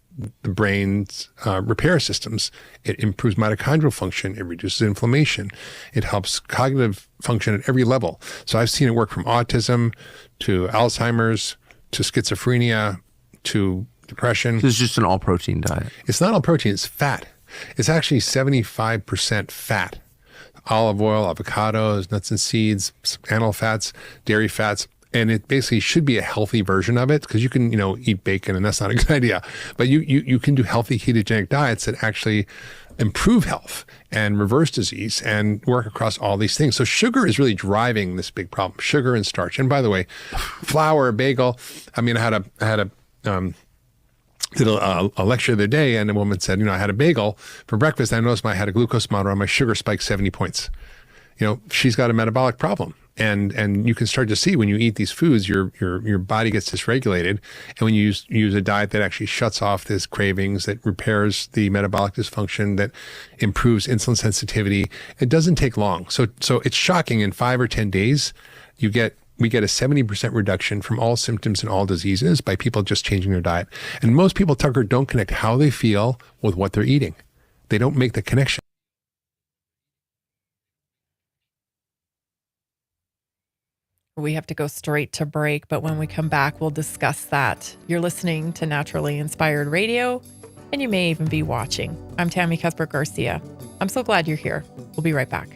the brain's repair systems. It improves mitochondrial function. It reduces inflammation. It helps cognitive function at every level. So I've seen it work from autism to Alzheimer's to schizophrenia to depression. This is just an all-protein diet. It's not all protein. It's fat. It's actually 75% fat. Olive oil, avocados, nuts and seeds, animal fats, dairy fats. And it basically should be a healthy version of it, because you can, eat bacon, and that's not a good idea. But you can do healthy ketogenic diets that actually improve health and reverse disease and work across all these things. So sugar is really driving this big problem. Sugar and starch. And by the way, flour, bagel. I mean, I did a lecture the other day, and a woman said, I had a bagel for breakfast. And I noticed I had a glucose monitor on my sugar spiked 70 points. She's got a metabolic problem. And you can start to see when you eat these foods, your body gets dysregulated. And when you use a diet that actually shuts off these cravings, that repairs the metabolic dysfunction, that improves insulin sensitivity, it doesn't take long. So it's shocking. In 5 or 10 days, we get a 70% reduction from all symptoms and all diseases by people just changing their diet. And most people, Tucker, don't connect how they feel with what they're eating. They don't make the connection. We have to go straight to break, but when we come back, we'll discuss that. You're listening to Naturally Inspired Radio, and you may even be watching. I'm Tammy Cuthbert-Garcia. I'm so glad you're here. We'll be right back.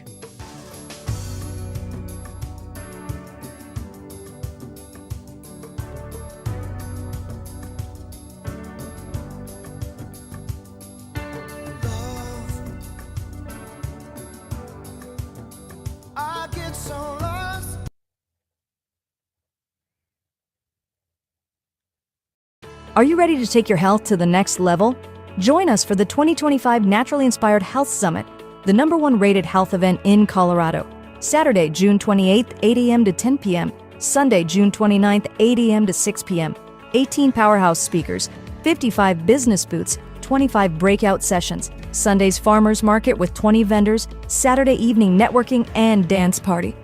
Are you ready to take your health to the next level? Join us for the 2025 Naturally Inspired Health Summit, the #1 rated health event in Colorado. Saturday, June 28th, 8 a.m. to 10 p.m. Sunday, June 29th, 8 a.m. to 6 p.m. 18 powerhouse speakers, 55 business booths, 25 breakout sessions, Sunday's farmers market with 20 vendors, Saturday evening networking and dance party.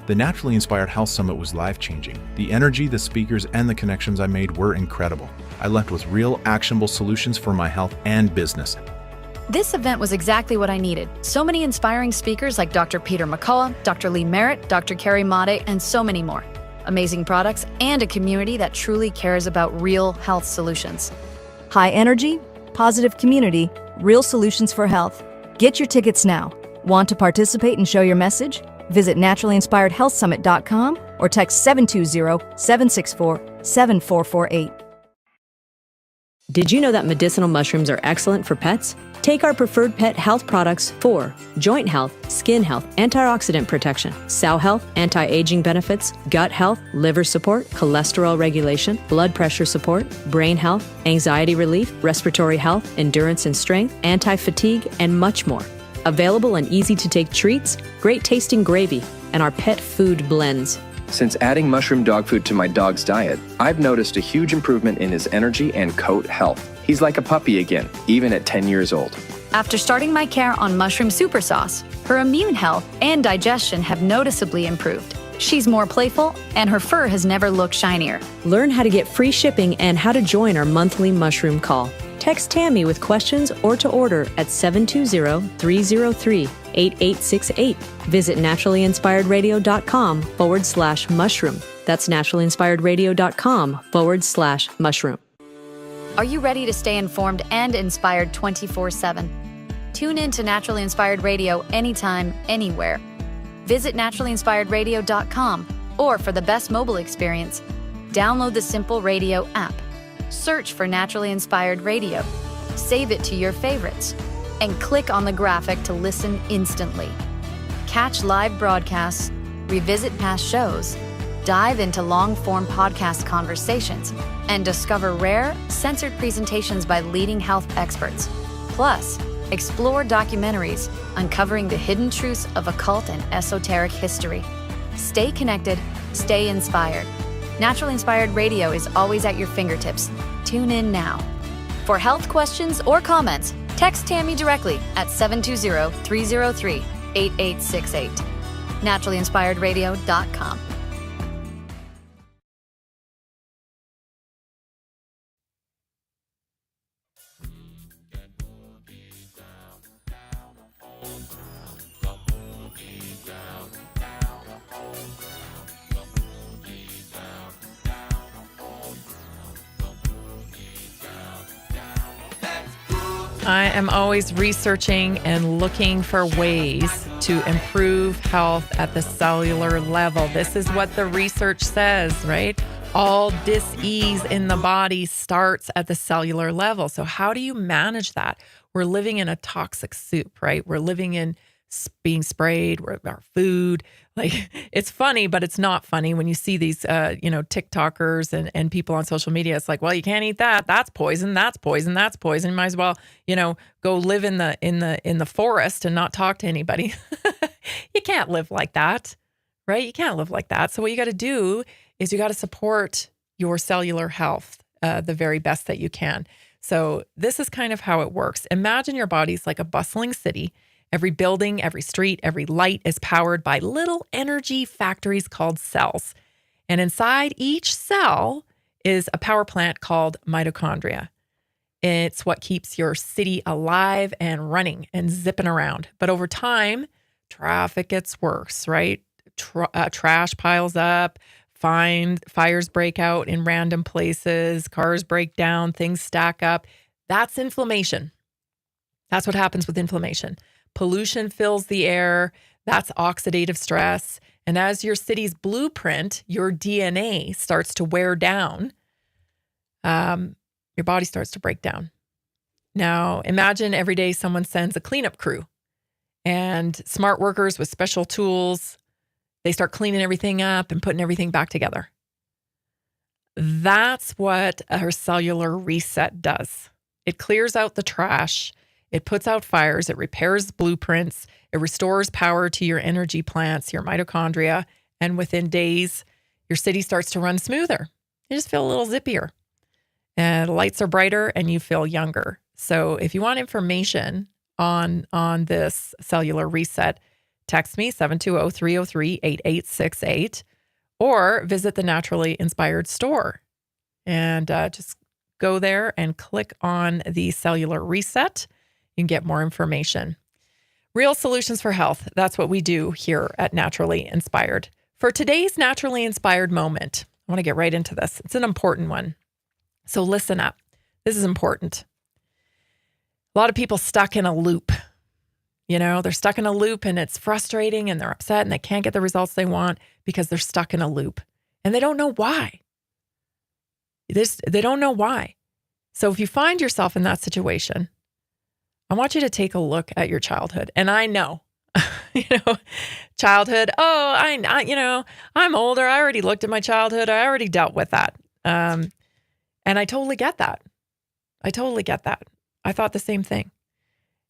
The Naturally Inspired Health Summit was life-changing. The energy, the speakers, and the connections I made were incredible. I left with real, actionable solutions for my health and business. This event was exactly what I needed. So many inspiring speakers like Dr. Peter McCullough, Dr. Lee Merritt, Dr. Carrie Made, and so many more. Amazing products and a community that truly cares about real health solutions. High energy, positive community, real solutions for health. Get your tickets now. Want to participate and show your message? Visit NaturallyInspiredHealthSummit.com or text 720-764-7448. Did you know that medicinal mushrooms are excellent for pets? Take our preferred pet health products for joint health, skin health, antioxidant protection, cell health, anti-aging benefits, gut health, liver support, cholesterol regulation, blood pressure support, brain health, anxiety relief, respiratory health, endurance and strength, anti-fatigue, and much more. Available in easy-to-take treats, great-tasting gravy, and our pet food blends. Since adding mushroom dog food to my dog's diet, I've noticed a huge improvement in his energy and coat health. He's like a puppy again, even at 10 years old. After starting my care on mushroom super sauce, her immune health and digestion have noticeably improved. She's more playful, and her fur has never looked shinier. Learn how to get free shipping and how to join our monthly mushroom call. Text Tammy with questions or to order at 720-303-8868. Visit NaturallyInspiredRadio.com/mushroom. That's NaturallyInspiredRadio.com/mushroom. Are you ready to stay informed and inspired 24/7? Tune in to Naturally Inspired Radio anytime, anywhere. Visit NaturallyInspiredRadio.com, or for the best mobile experience, download the Simple Radio app. Search for Naturally Inspired Radio, save it to your favorites, and click on the graphic to listen instantly. Catch live broadcasts, revisit past shows, dive into long-form podcast conversations, and discover rare, censored presentations by leading health experts. Plus, explore documentaries uncovering the hidden truths of occult and esoteric history. Stay connected, stay inspired. Naturally Inspired Radio is always at your fingertips. Tune in now. For health questions or comments, text Tammy directly at 720-303-8868. NaturallyInspiredRadio.com. I am always researching and looking for ways to improve health at the cellular level. This is what the research says, right? All dis-ease in the body starts at the cellular level. So how do you manage that? We're living in a toxic soup, right? We're living in being sprayed with our food. Like, it's funny, but it's not funny when you see these, TikTokers and people on social media. It's like, well, you can't eat that. That's poison. That's poison. That's poison. You might as well, go live in the forest and not talk to anybody. You can't live like that, right? You can't live like that. So what you got to do is you got to support your cellular health the very best that you can. So this is kind of how it works. Imagine your body's like a bustling city. Every building, every street, every light is powered by little energy factories called cells. And inside each cell is a power plant called mitochondria. It's what keeps your city alive and running and zipping around. But over time, traffic gets worse, right? Trash piles up, fires break out in random places, cars break down, things stack up. That's inflammation. That's what happens with inflammation. Pollution fills the air. That's oxidative stress. And as your city's blueprint, your DNA starts to wear down, your body starts to break down. Now, imagine every day someone sends a cleanup crew and smart workers with special tools. They start cleaning everything up and putting everything back together. That's what our cellular reset does. It clears out the trash. It puts out fires. It repairs blueprints. It restores power to your energy plants, your mitochondria. And within days, your city starts to run smoother. You just feel a little zippier. And the lights are brighter and you feel younger. So if you want information on this cellular reset, text me 720-303-8868 or visit the Naturally Inspired store. And just go there and click on the cellular reset. You can get more information. Real solutions for health. That's what we do here at Naturally Inspired. For today's Naturally Inspired moment, I want to get right into this. It's an important one. So listen up. This is important. A lot of people stuck in a loop. You know, they're stuck in a loop and it's frustrating and they're upset and they can't get the results they want because they're stuck in a loop and they don't know why. They don't know why. So if you find yourself in that situation, I want you to take a look at your childhood. And I know, childhood, I'm older. I already looked at my childhood. I already dealt with that. And I totally get that. I thought the same thing.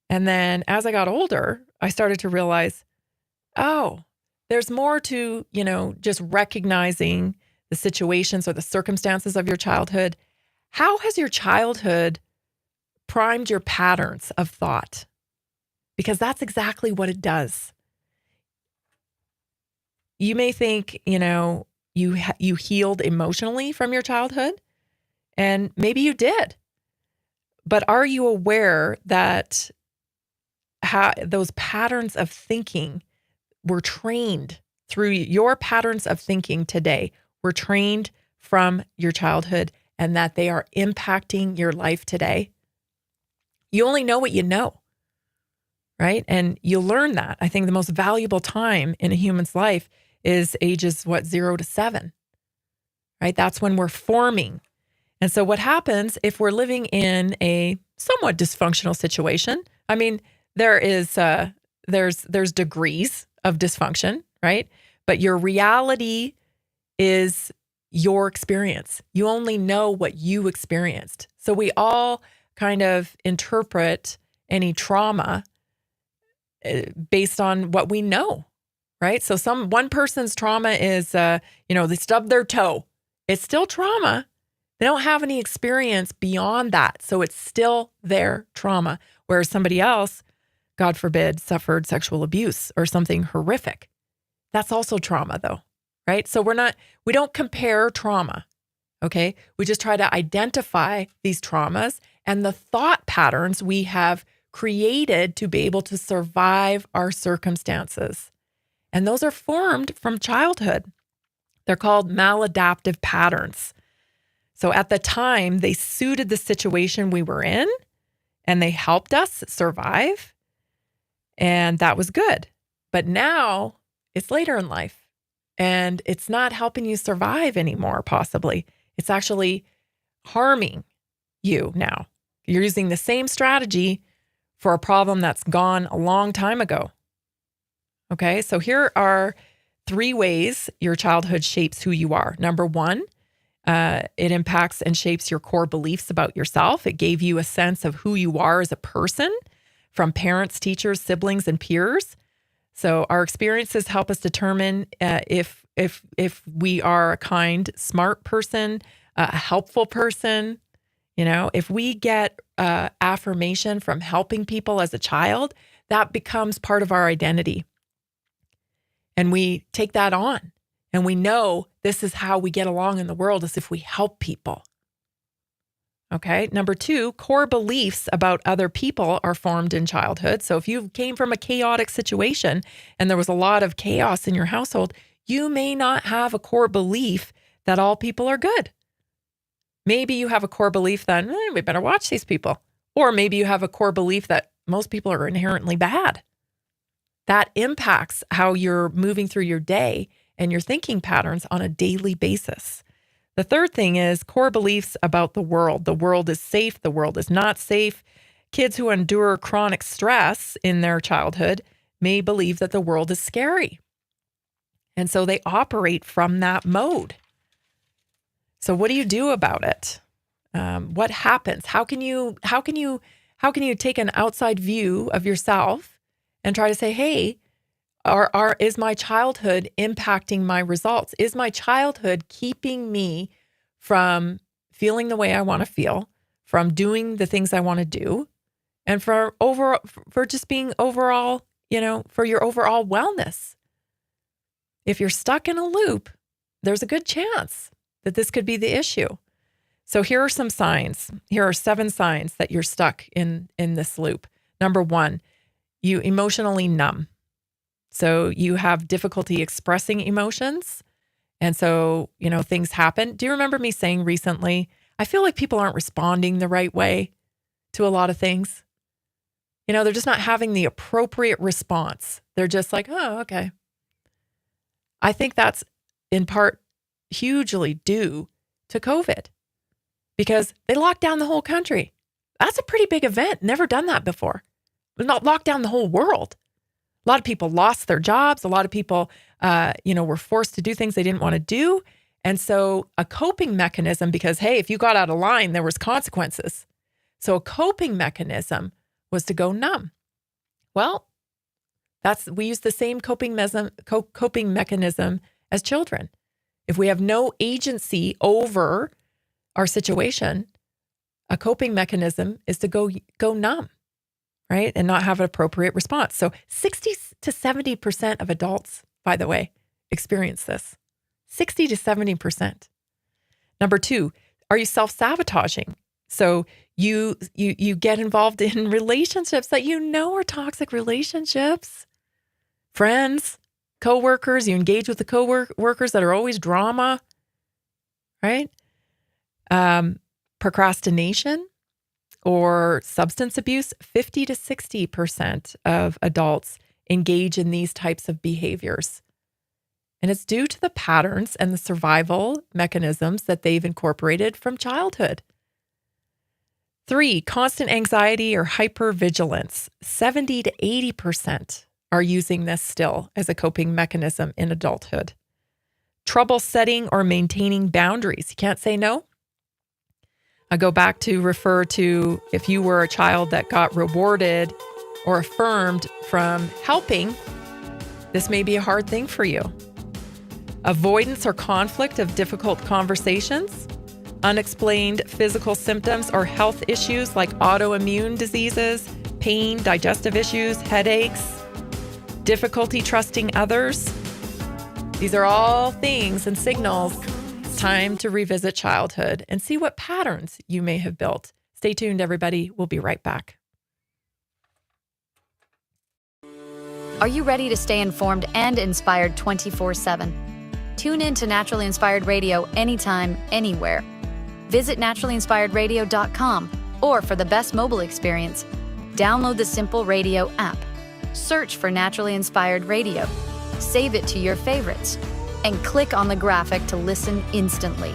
And then as I got older, I started to realize, there's more to, just recognizing the situations or the circumstances of your childhood. How has your childhood primed your patterns of thought? Because that's exactly what it does. You may think, you healed emotionally from your childhood, and maybe you did. But are you aware that those patterns of thinking were trained through your patterns of thinking today were trained from your childhood and that they are impacting your life today? You only know what you know, right? And you learn that. I think the most valuable time in a human's life is ages, 0 to 7, right? That's when we're forming. And so what happens if we're living in a somewhat dysfunctional situation? I mean, there's degrees of dysfunction, right? But your reality is your experience. You only know what you experienced. So we all kind of interpret any trauma based on what we know, right? So one person's trauma is, they stubbed their toe. It's still trauma. They don't have any experience beyond that. So it's still their trauma. Whereas somebody else, God forbid, suffered sexual abuse or something horrific. That's also trauma though, right? So we don't compare trauma, okay? We just try to identify these traumas and the thought patterns we have created to be able to survive our circumstances. And those are formed from childhood. They're called maladaptive patterns. So at the time, they suited the situation we were in and they helped us survive. And that was good. But now it's later in life and it's not helping you survive anymore, possibly. It's actually harming you now. You're using the same strategy for a problem that's gone a long time ago. Okay, so here are 3 ways your childhood shapes who you are. Number 1, it impacts and shapes your core beliefs about yourself. It gave you a sense of who you are as a person from parents, teachers, siblings, and peers. So our experiences help us determine if we are a kind, smart person, a helpful person. If we get affirmation from helping people as a child, that becomes part of our identity. And we take that on. And we know this is how we get along in the world, is if we help people. Okay. Number 2, core beliefs about other people are formed in childhood. So if you came from a chaotic situation and there was a lot of chaos in your household, you may not have a core belief that all people are good. Maybe you have a core belief that we better watch these people. Or maybe you have a core belief that most people are inherently bad. That impacts how you're moving through your day and your thinking patterns on a daily basis. The third thing is core beliefs about the world. The world is safe. The world is not safe. Kids who endure chronic stress in their childhood may believe that the world is scary. And so they operate from that mode. So what do you do about it? What happens? How can you take an outside view of yourself and try to say, hey, is my childhood impacting my results? Is my childhood keeping me from feeling the way I want to feel, from doing the things I want to do, and for just being overall, for your overall wellness? If you're stuck in a loop, there's a good chance that this could be the issue. So here are some signs. Here are 7 signs that you're stuck in this loop. Number 1, you emotionally numb. So you have difficulty expressing emotions. And so, things happen. Do you remember me saying recently, I feel like people aren't responding the right way to a lot of things? They're just not having the appropriate response. They're just like, oh, okay. I think that's in part hugely due to COVID, because they locked down the whole country. That's a pretty big event. Never done that before. Not locked down the whole world. A lot of people lost their jobs. A lot of people, were forced to do things they didn't want to do. And so a coping mechanism, because, hey, if you got out of line, there was consequences. So a coping mechanism was to go numb. Well, we use the same coping mechanism as children. If we have no agency over our situation, a coping mechanism is to go numb, right? And not have an appropriate response. So 60 to 70% of adults, by the way, experience this. 60 to 70%. Number 2, are you self-sabotaging? So you get involved in relationships that are toxic relationships. Friends, coworkers, you engage with the coworkers that are always drama, right? Procrastination or substance abuse. 50 to 60% of adults engage in these types of behaviors. And it's due to the patterns and the survival mechanisms that they've incorporated from childhood. 3, constant anxiety or hypervigilance. 70 to 80% are using this still as a coping mechanism in adulthood. Trouble setting or maintaining boundaries. You can't say no. I go back to refer to if you were a child that got rewarded or affirmed from helping, this may be a hard thing for you. Avoidance or conflict of difficult conversations. Unexplained physical symptoms or health issues like autoimmune diseases, pain, digestive issues, headaches. Difficulty trusting others. These are all things and signals. It's time to revisit childhood and see what patterns you may have built. Stay tuned, everybody. We'll be right back. Are you ready to stay informed and inspired 24/7? Tune in to Naturally Inspired Radio anytime, anywhere. Visit NaturallyInspiredRadio.com, or for the best mobile experience, download the Simple Radio app. Search for Naturally Inspired Radio, save it to your favorites, and click on the graphic to listen instantly.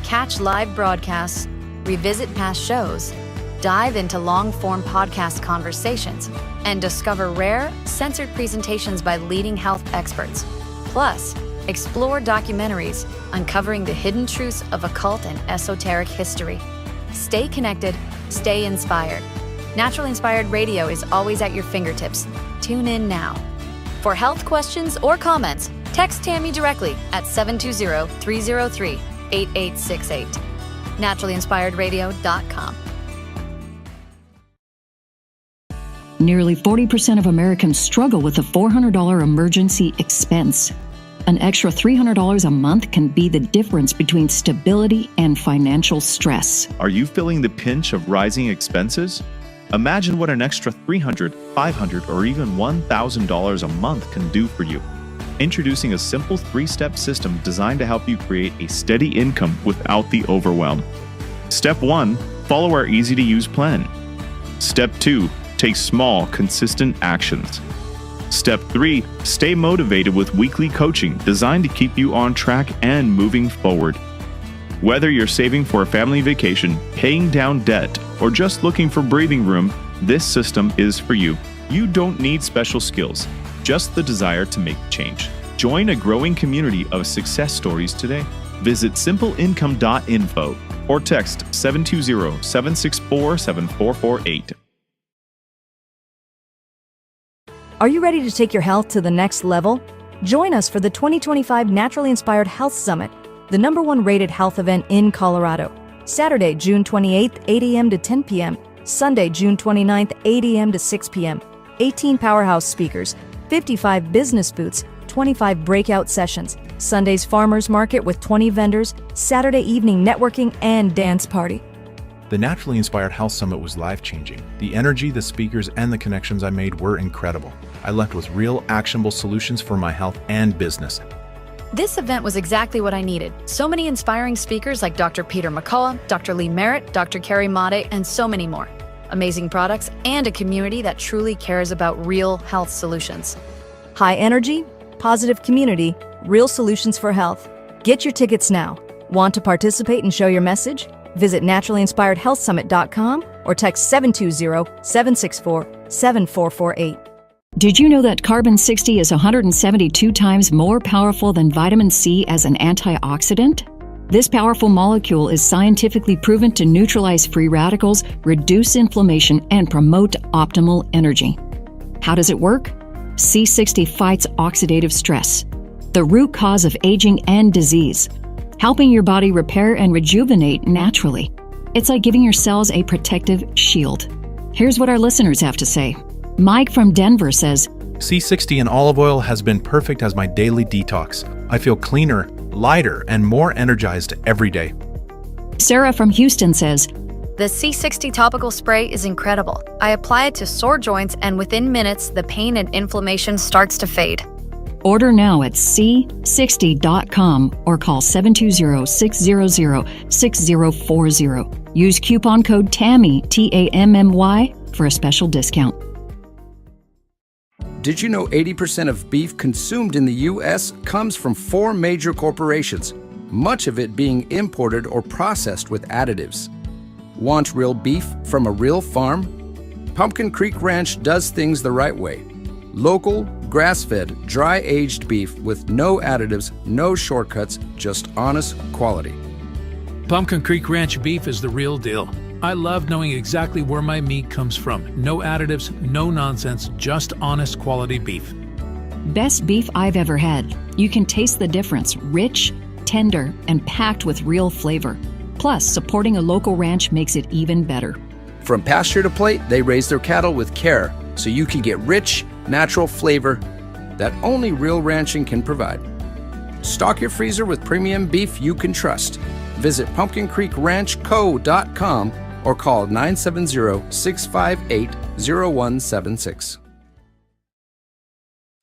Catch live broadcasts, revisit past shows, dive into long-form podcast conversations, and discover rare, censored presentations by leading health experts. Plus, explore documentaries uncovering the hidden truths of occult and esoteric history. Stay connected, stay inspired. Naturally Inspired Radio is always at your fingertips. Tune in now. For health questions or comments, text Tammy directly at 720-303-8868. NaturallyInspiredRadio.com. Nearly 40% of Americans struggle with a $400 emergency expense. An extra $300 a month can be the difference between stability and financial stress. Are you feeling the pinch of rising expenses? Imagine what an extra $300, $500, or even $1,000 a month can do for you. Introducing a simple 3-step system designed to help you create a steady income without the overwhelm. Step 1, follow our easy-to-use plan. Step 2, take small, consistent actions. Step 3, stay motivated with weekly coaching designed to keep you on track and moving forward. Whether you're saving for a family vacation, paying down debt, or just looking for breathing room, this system is for you. You don't need special skills, just the desire to make change. Join a growing community of success stories today. Visit simpleincome.info or text 720-764-7448. Are you ready to take your health to the next level? Join us for the 2025 Naturally Inspired Health Summit, the #1 rated health event in Colorado. Saturday, June 28th, 8 a.m. to 10 p.m. Sunday, June 29th, 8 a.m. to 6 p.m. 18 powerhouse speakers, 55 business booths, 25 breakout sessions, Sunday's farmers market with 20 vendors, Saturday evening networking and dance party. The Naturally Inspired Health Summit was life-changing. The energy, the speakers, and the connections I made were incredible. I left with real, actionable solutions for my health and business. This event was exactly what I needed. So many inspiring speakers like Dr. Peter McCullough, Dr. Lee Merritt, Dr. Carrie Made, and so many more. Amazing products and a community that truly cares about real health solutions. High energy, positive community, real solutions for health. Get your tickets now. Want to participate and show your message? Visit NaturallyInspiredHealthSummit.com or text 720-764-7448. Did you know that carbon-60 is 172 times more powerful than vitamin C as an antioxidant? This powerful molecule is scientifically proven to neutralize free radicals, reduce inflammation, and promote optimal energy. How does it work? C60 fights oxidative stress, the root cause of aging and disease, helping your body repair and rejuvenate naturally. It's like giving your cells a protective shield. Here's what our listeners have to say. Mike from Denver says, C60 in olive oil has been perfect as my daily detox. I feel cleaner, lighter, and more energized every day. Sarah from Houston says, The C60 topical spray is incredible. I apply it to sore joints and within minutes, the pain and inflammation starts to fade. Order now at c60.com or call 720-600-6040. Use coupon code TAMMY, T-A-M-M-Y, for a special discount. Did you know 80% of beef consumed in the U.S. comes from 4 major corporations, much of it being imported or processed with additives? Want real beef from a real farm? Pumpkin Creek Ranch does things the right way. Local, grass-fed, dry-aged beef with no additives, no shortcuts, just honest quality. Pumpkin Creek Ranch beef is the real deal. I love knowing exactly where my meat comes from. No additives, no nonsense, just honest quality beef. Best beef I've ever had. You can taste the difference. Rich, tender, and packed with real flavor. Plus, supporting a local ranch makes it even better. From pasture to plate, they raise their cattle with care, so you can get rich, natural flavor that only real ranching can provide. Stock your freezer with premium beef you can trust. Visit PumpkinCreekRanchCo.com or call 970-658-0176.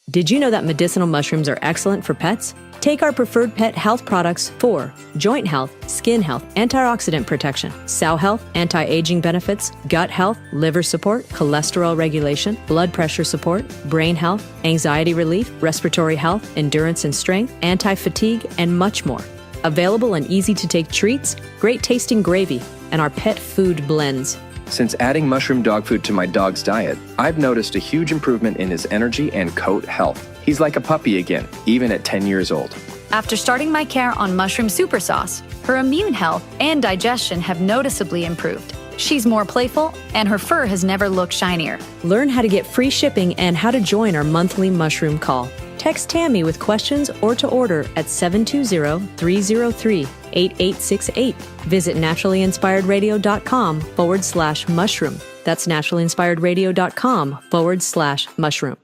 Did you know that medicinal mushrooms are excellent for pets? Take our preferred pet health products for joint health, skin health, antioxidant protection, sow health, anti-aging benefits, gut health, liver support, cholesterol regulation, blood pressure support, brain health, anxiety relief, respiratory health, endurance and strength, anti-fatigue, and much more. Available in easy-to-take treats, great-tasting gravy, and our pet food blends. Since adding mushroom dog food to my dog's diet, I've noticed a huge improvement in his energy and coat health. He's like a puppy again, even at 10 years old. After starting my care on mushroom super sauce, her immune health and digestion have noticeably improved. She's more playful, and her fur has never looked shinier. Learn how to get free shipping and how to join our monthly mushroom call. Text Tammy with questions or to order at 720-303-8868. Visit NaturallyInspiredRadio.com/mushroom. That's NaturallyInspiredRadio.com/mushroom.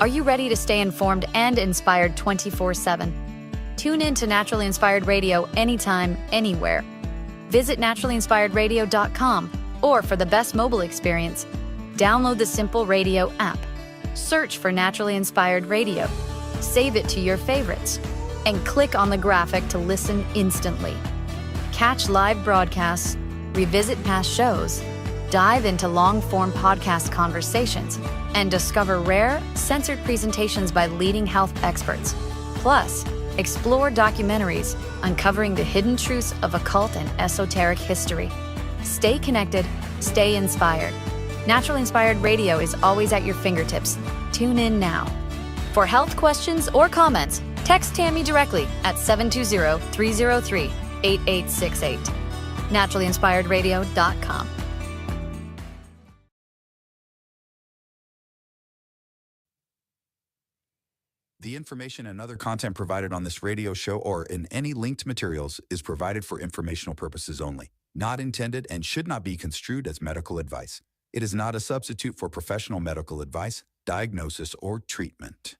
Are you ready to stay informed and inspired 24/7? Tune in to Naturally Inspired Radio anytime, anywhere. Visit NaturallyInspiredRadio.com or for the best mobile experience, download the Simple Radio app. Search for Naturally Inspired Radio, save it to your favorites, and click on the graphic to listen instantly. Catch live broadcasts, revisit past shows, dive into long-form podcast conversations, and discover rare, censored presentations by leading health experts. Plus, explore documentaries uncovering the hidden truths of occult and esoteric history. Stay connected, stay inspired. Naturally Inspired Radio is always at your fingertips. Tune in now. For health questions or comments, Text Tammy directly at 720-303-8868. NaturallyInspiredRadio.com. The information and other content provided on this radio show or in any linked materials is provided for informational purposes only, not intended and should not be construed as medical advice. It is not a substitute for professional medical advice, diagnosis, or treatment.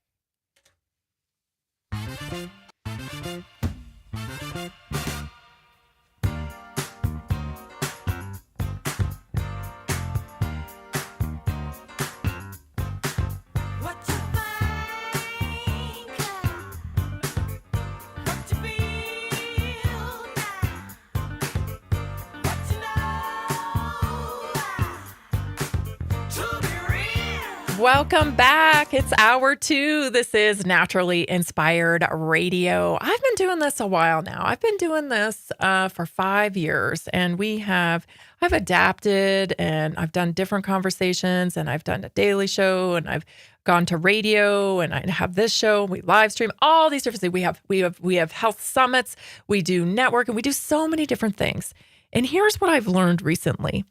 Welcome back. It's hour 2. This is Naturally Inspired Radio. I've been doing this a while now. I've been doing this for 5 years, and I've adapted, and I've done different conversations, and I've done a daily show, and I've gone to radio, and I have this show. We live stream all these different things. We have health summits. We do network, and we do so many different things. And here's what I've learned recently.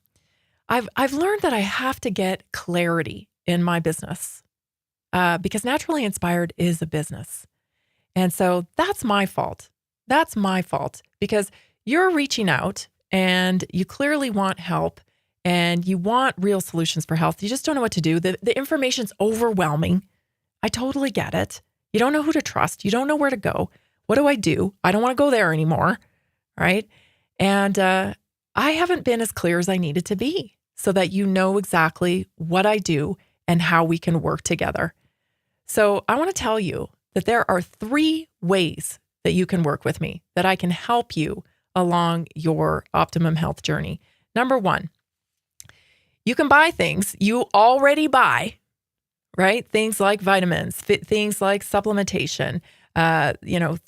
I've learned that I have to get clarity in my business because Naturally Inspired is a business. And so that's my fault. That's my fault because you're reaching out and you clearly want help and you want real solutions for health. You just don't know what to do. The information's overwhelming. I totally get it. You don't know who to trust. You don't know where to go. What do? I don't want to go there anymore. Right. And I haven't been as clear as I needed to be so that you know exactly what I do and how we can work together. So I want to tell you that there are 3 ways that you can work with me, that I can help you along your optimum health journey. Number 1, you can buy things you already buy, right? Things like vitamins, things like supplementation,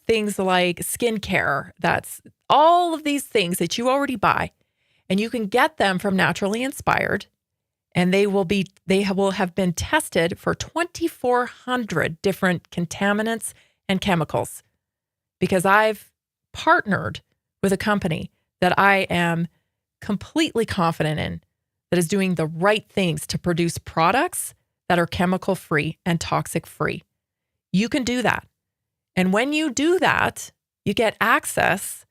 things like skincare. That's all of these things that you already buy, and you can get them from Naturally Inspired. And they will have been tested for 2,400 different contaminants and chemicals because I've partnered with a company that I am completely confident in that is doing the right things to produce products that are chemical free and toxic free. You can do that. And when you do that, you get access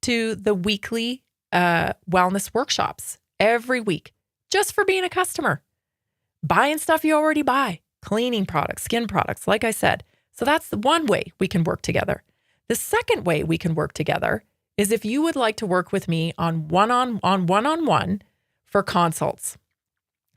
to the weekly wellness workshops every week. Just for being a customer, buying stuff you already buy, cleaning products, skin products, like I said. So that's the one way we can work together. The second way we can work together is if you would like to work with me on one-on-one for consults.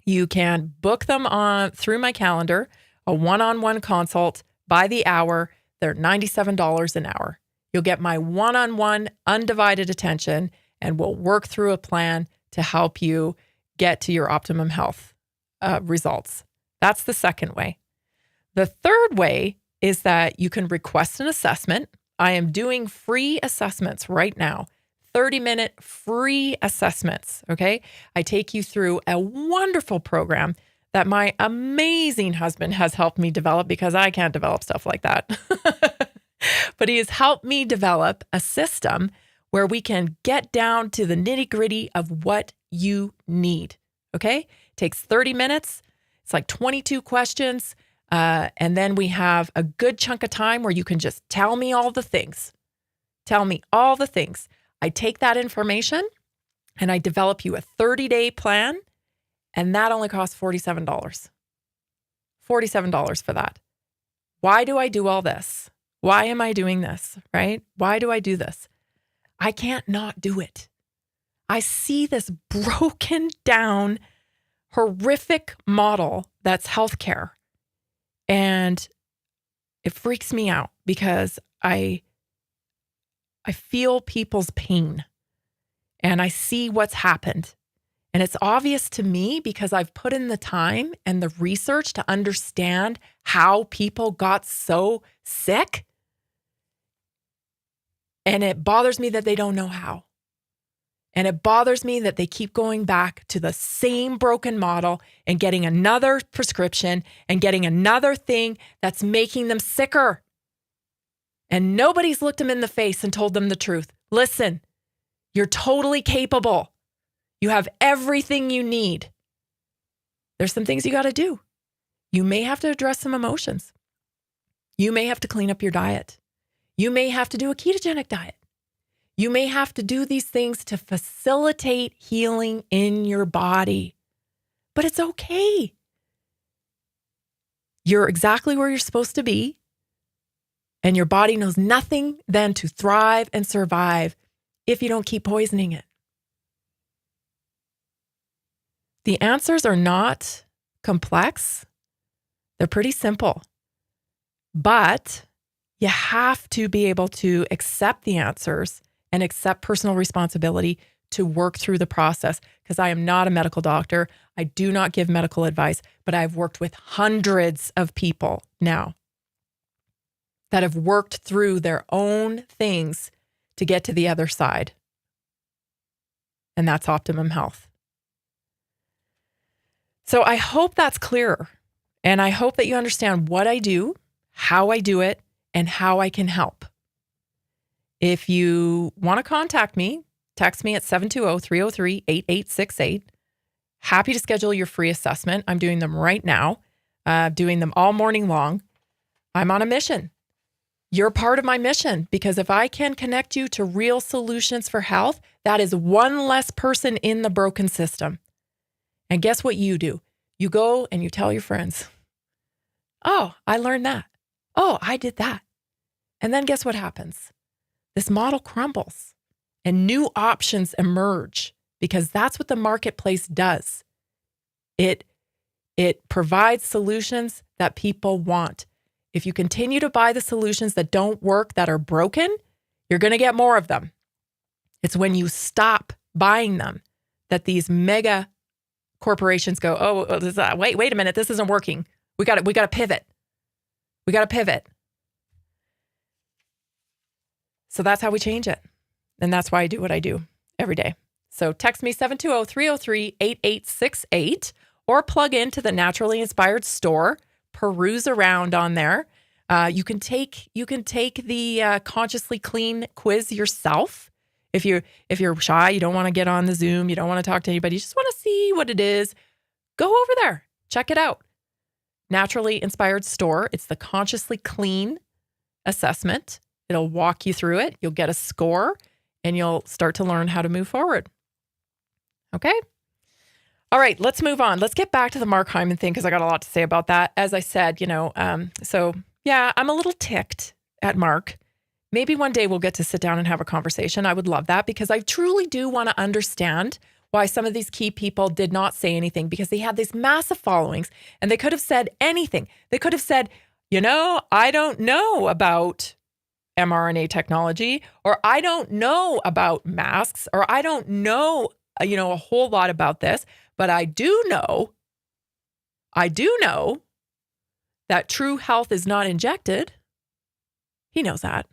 You can book them through my calendar, a one-on-one consult by the hour. They're $97 an hour. You'll get my one-on-one undivided attention, and we'll work through a plan to help you get to your optimum health results. That's the second way. The third way is that you can request an assessment. I am doing free assessments right now, 30-minute free assessments, okay? I take you through a wonderful program that my amazing husband has helped me develop because I can't develop stuff like that. But he has helped me develop a system where we can get down to the nitty-gritty of what you need, okay? It takes 30 minutes. It's like 22 questions. And then we have a good chunk of time where you can just tell me all the things. Tell me all the things. I take that information and I develop you a 30-day plan, and that only costs $47. $47 for that. Why do I do all this? Why am I doing this, right? Why do I do this? I can't not do it. I see this broken down, horrific model that's healthcare. And it freaks me out because I feel people's pain and I see what's happened. And it's obvious to me because I've put in the time and the research to understand how people got so sick. And it bothers me that they don't know how. And it bothers me that they keep going back to the same broken model and getting another prescription and getting another thing that's making them sicker. And nobody's looked them in the face and told them the truth. Listen, you're totally capable. You have everything you need. There's some things you got to do. You may have to address some emotions. You may have to clean up your diet. You may have to do a ketogenic diet. You may have to do these things to facilitate healing in your body. But it's okay. You're exactly where you're supposed to be. And your body knows nothing than to thrive and survive if you don't keep poisoning it. The answers are not complex. They're pretty simple. But you have to be able to accept the answers and accept personal responsibility to work through the process, because I am not a medical doctor. I do not give medical advice, but I've worked with hundreds of people now that have worked through their own things to get to the other side. And that's optimum health. So I hope that's clearer. And I hope that you understand what I do, how I do it, and how I can help. If you want to contact me, text me at 720-303-8868. Happy to schedule your free assessment. I'm doing them right now, doing them all morning long. I'm on a mission. You're part of my mission, because if I can connect you to real solutions for health, that is one less person in the broken system. And guess what you do? You go and you tell your friends, oh, I learned that. Oh, I did that. And then guess what happens? This model crumbles and new options emerge, because that's what the marketplace does. It provides solutions that people want. If you continue to buy the solutions that don't work, that are broken, you're going to get more of them. It's when you stop buying them that these mega corporations go, oh, wait a minute, this isn't working. We got to pivot. We got to pivot. So that's how we change it. And that's why I do what I do every day. So text me 720-303-8868 or plug into the Naturally Inspired store. Peruse around on there. You can take the Consciously Clean quiz yourself. If you're shy, you don't want to get on the Zoom, you don't want to talk to anybody, you just want to see what it is, go over there. Check it out. Naturally Inspired store. It's the Consciously Clean assessment. It'll walk you through it. You'll get a score and you'll start to learn how to move forward. Okay? All right, let's move on. Let's get back to the Mark Hyman thing, because I got a lot to say about that. As I said, so yeah, I'm a little ticked at Mark. Maybe one day we'll get to sit down and have a conversation. I would love that, because I truly do want to understand why some of these key people did not say anything, because they had these massive followings and they could have said anything. They could have said, I don't know about mRNA technology, or I don't know about masks, or I don't know, a whole lot about this. But I do know that true health is not injected. He knows that.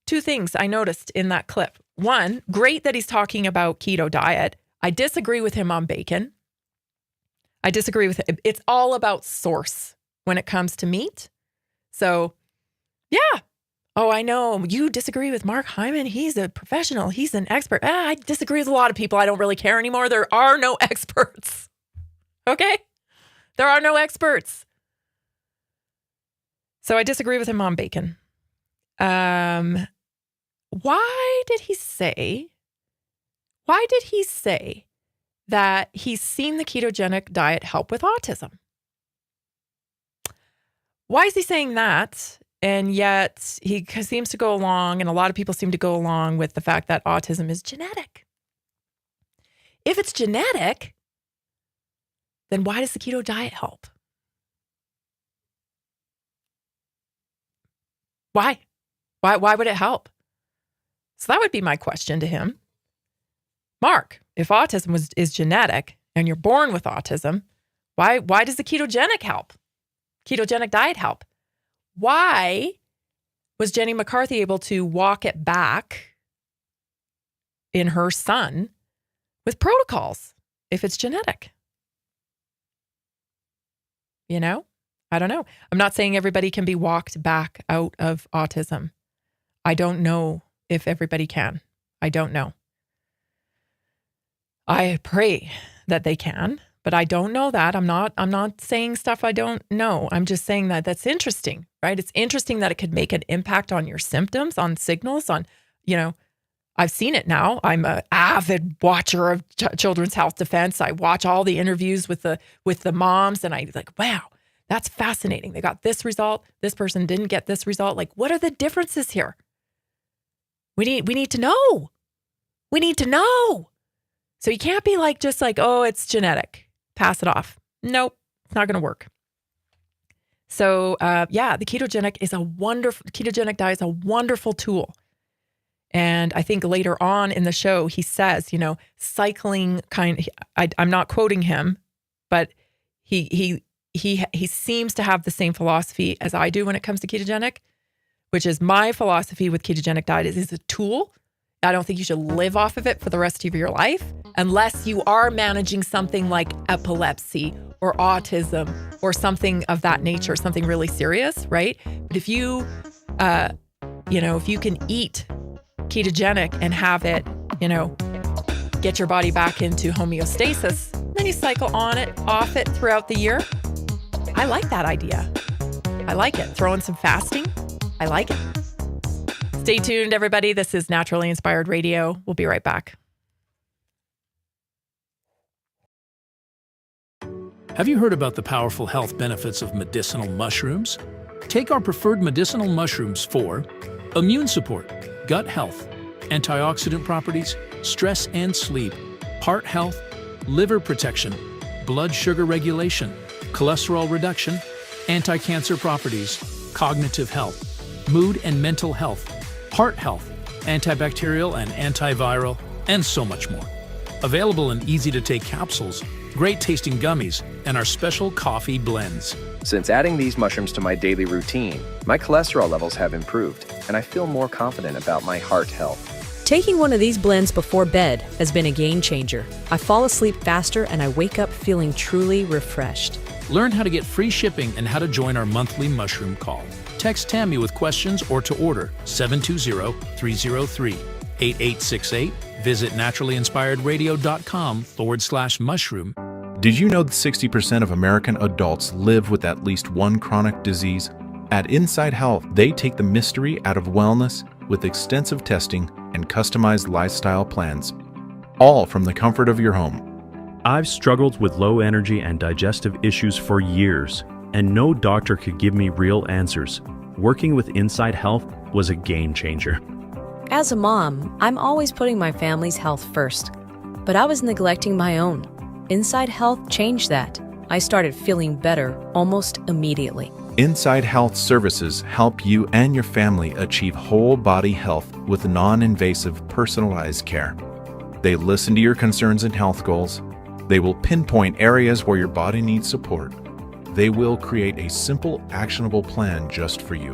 Two things I noticed in that clip. One, great that he's talking about keto diet. I disagree with him on bacon. I disagree with it. It's all about source when it comes to meat. So, yeah. Oh, I know you disagree with Mark Hyman. He's a professional. He's an expert. I disagree with a lot of people. I don't really care anymore. There are no experts. Okay? There are no experts. So I disagree with him on bacon. Why did he say that he's seen the ketogenic diet help with autism? Why is he saying that? And yet he seems to go along, and a lot of people seem to go along with the fact that autism is genetic. If it's genetic, then why does the keto diet help? Why? Why would it help? So that would be my question to him. Mark, if autism is genetic and you're born with autism, why does the ketogenic diet help? Why was Jenny McCarthy able to walk it back in her son with protocols if it's genetic? I don't know. I'm not saying everybody can be walked back out of autism. I don't know if everybody can. I don't know. I pray that they can, but I don't know that. I'm not saying stuff I don't know. I'm just saying that that's interesting, right? It's interesting that it could make an impact on your symptoms, on signals, on, I've seen it now. I'm an avid watcher of Children's Health Defense. I watch all the interviews with the moms, and I like, wow, that's fascinating. They got this result. This person didn't get this result. Like, what are the differences here? We need to know. We need to know. So you can't be just like, oh, it's genetic. Pass it off. Nope, it's not going to work. So the ketogenic diet is a wonderful tool. And I think later on in the show, he says, cycling I'm not quoting him, but he seems to have the same philosophy as I do when it comes to ketogenic, which is my philosophy with ketogenic diet is a tool. I don't think you should live off of it for the rest of your life unless you are managing something like epilepsy or autism or something of that nature, something really serious, right? But if you, if you can eat ketogenic and have it, get your body back into homeostasis, then you cycle on it, off it throughout the year. I like that idea. I like it. Throw in some fasting. I like it. Stay tuned, everybody. This is Naturally Inspired Radio. We'll be right back. Have you heard about the powerful health benefits of medicinal mushrooms? Take our preferred medicinal mushrooms for immune support, gut health, antioxidant properties, stress and sleep, heart health, liver protection, blood sugar regulation, cholesterol reduction, anti-cancer properties, cognitive health, mood and mental health, heart health, antibacterial and antiviral, and so much more. Available in easy-to-take capsules, great-tasting gummies, and our special coffee blends. Since adding these mushrooms to my daily routine, my cholesterol levels have improved, and I feel more confident about my heart health. Taking one of these blends before bed has been a game changer. I fall asleep faster and I wake up feeling truly refreshed. Learn how to get free shipping and how to join our monthly mushroom call. Text Tammy with questions or to order 720-303-8868. Visit NaturallyInspiredRadio.com/mushroom. Did you know that 60% of American adults live with at least one chronic disease? At Inside Health, they take the mystery out of wellness with extensive testing and customized lifestyle plans, all from the comfort of your home. I've struggled with low energy and digestive issues for years, and no doctor could give me real answers. Working with Inside Health was a game changer. As a mom, I'm always putting my family's health first, but I was neglecting my own. Inside Health changed that. I started feeling better almost immediately. Inside Health services help you and your family achieve whole body health with non-invasive personalized care. They listen to your concerns and health goals. They will pinpoint areas where your body needs support. They will create a simple, actionable plan just for you.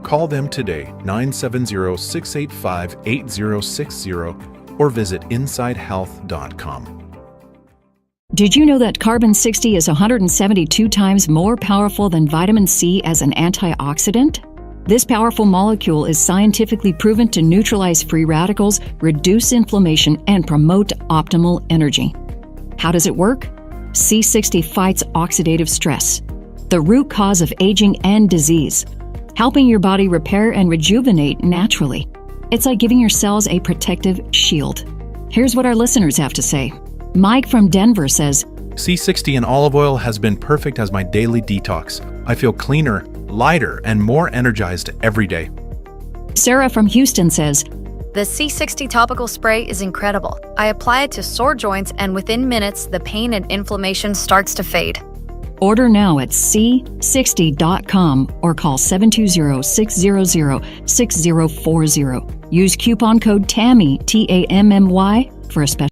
Call them today, 970-685-8060, or visit InsideHealth.com. Did you know that carbon-60 is 172 times more powerful than vitamin C as an antioxidant? This powerful molecule is scientifically proven to neutralize free radicals, reduce inflammation, and promote optimal energy. How does it work? C60 fights oxidative stress, the root cause of aging and disease, helping your body repair and rejuvenate naturally. It's like giving your cells a protective shield. Here's what our listeners have to say. Mike from Denver says, C60 in olive oil has been perfect as my daily detox. I feel cleaner, lighter, and more energized every day. Sarah from Houston says, The C60 topical spray is incredible. I apply it to sore joints, and within minutes, the pain and inflammation starts to fade. Order now at c60.com or call 720-600-6040. Use coupon code TAMMY, TAMMY, for a special.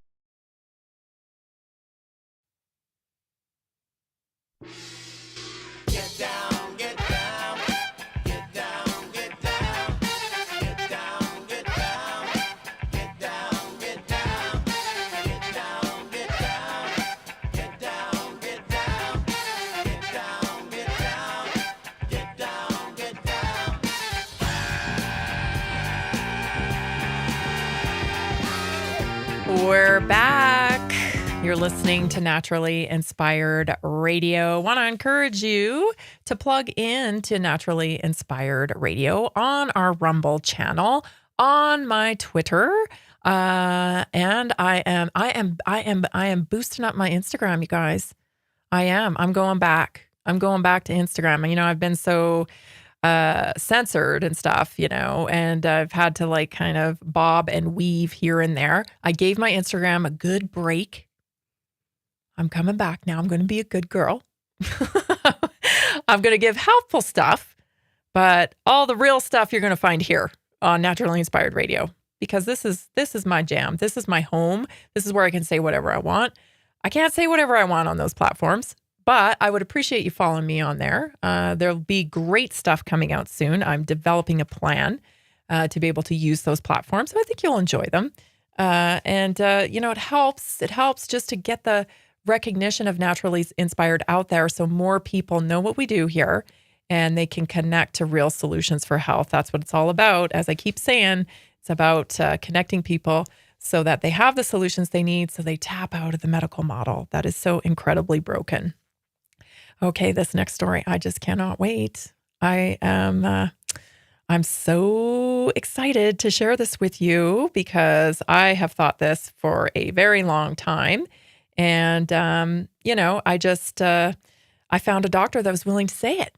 We're back. You're listening to Naturally Inspired Radio. Want to encourage you to plug in to Naturally Inspired Radio on our Rumble channel, on my Twitter, and I am boosting up my Instagram, you guys. I am. I'm going back to Instagram. You know, I've been so censored and stuff, you know, and I've had to like kind of bob and weave here and there. I gave my Instagram a good break. I'm coming back now. I'm going to be a good girl. I'm going to give helpful stuff, but all the real stuff you're going to find here on Naturally Inspired Radio, because this is my jam. This is my home. This is where I can say whatever I want. I can't say whatever I want on those platforms, but I would appreciate you following me on there. There'll be great stuff coming out soon. I'm developing a plan to be able to use those platforms. So I think you'll enjoy them. You know, it helps just to get the recognition of Naturally Inspired out there so more people know what we do here and they can connect to real solutions for health. That's what it's all about. As I keep saying, it's about connecting people so that they have the solutions they need, so they tap out of the medical model that is so incredibly broken. Okay, this next story, I just cannot wait. I'm so excited to share this with you because I have thought this for a very long time. And, you know, I found a doctor that was willing to say it.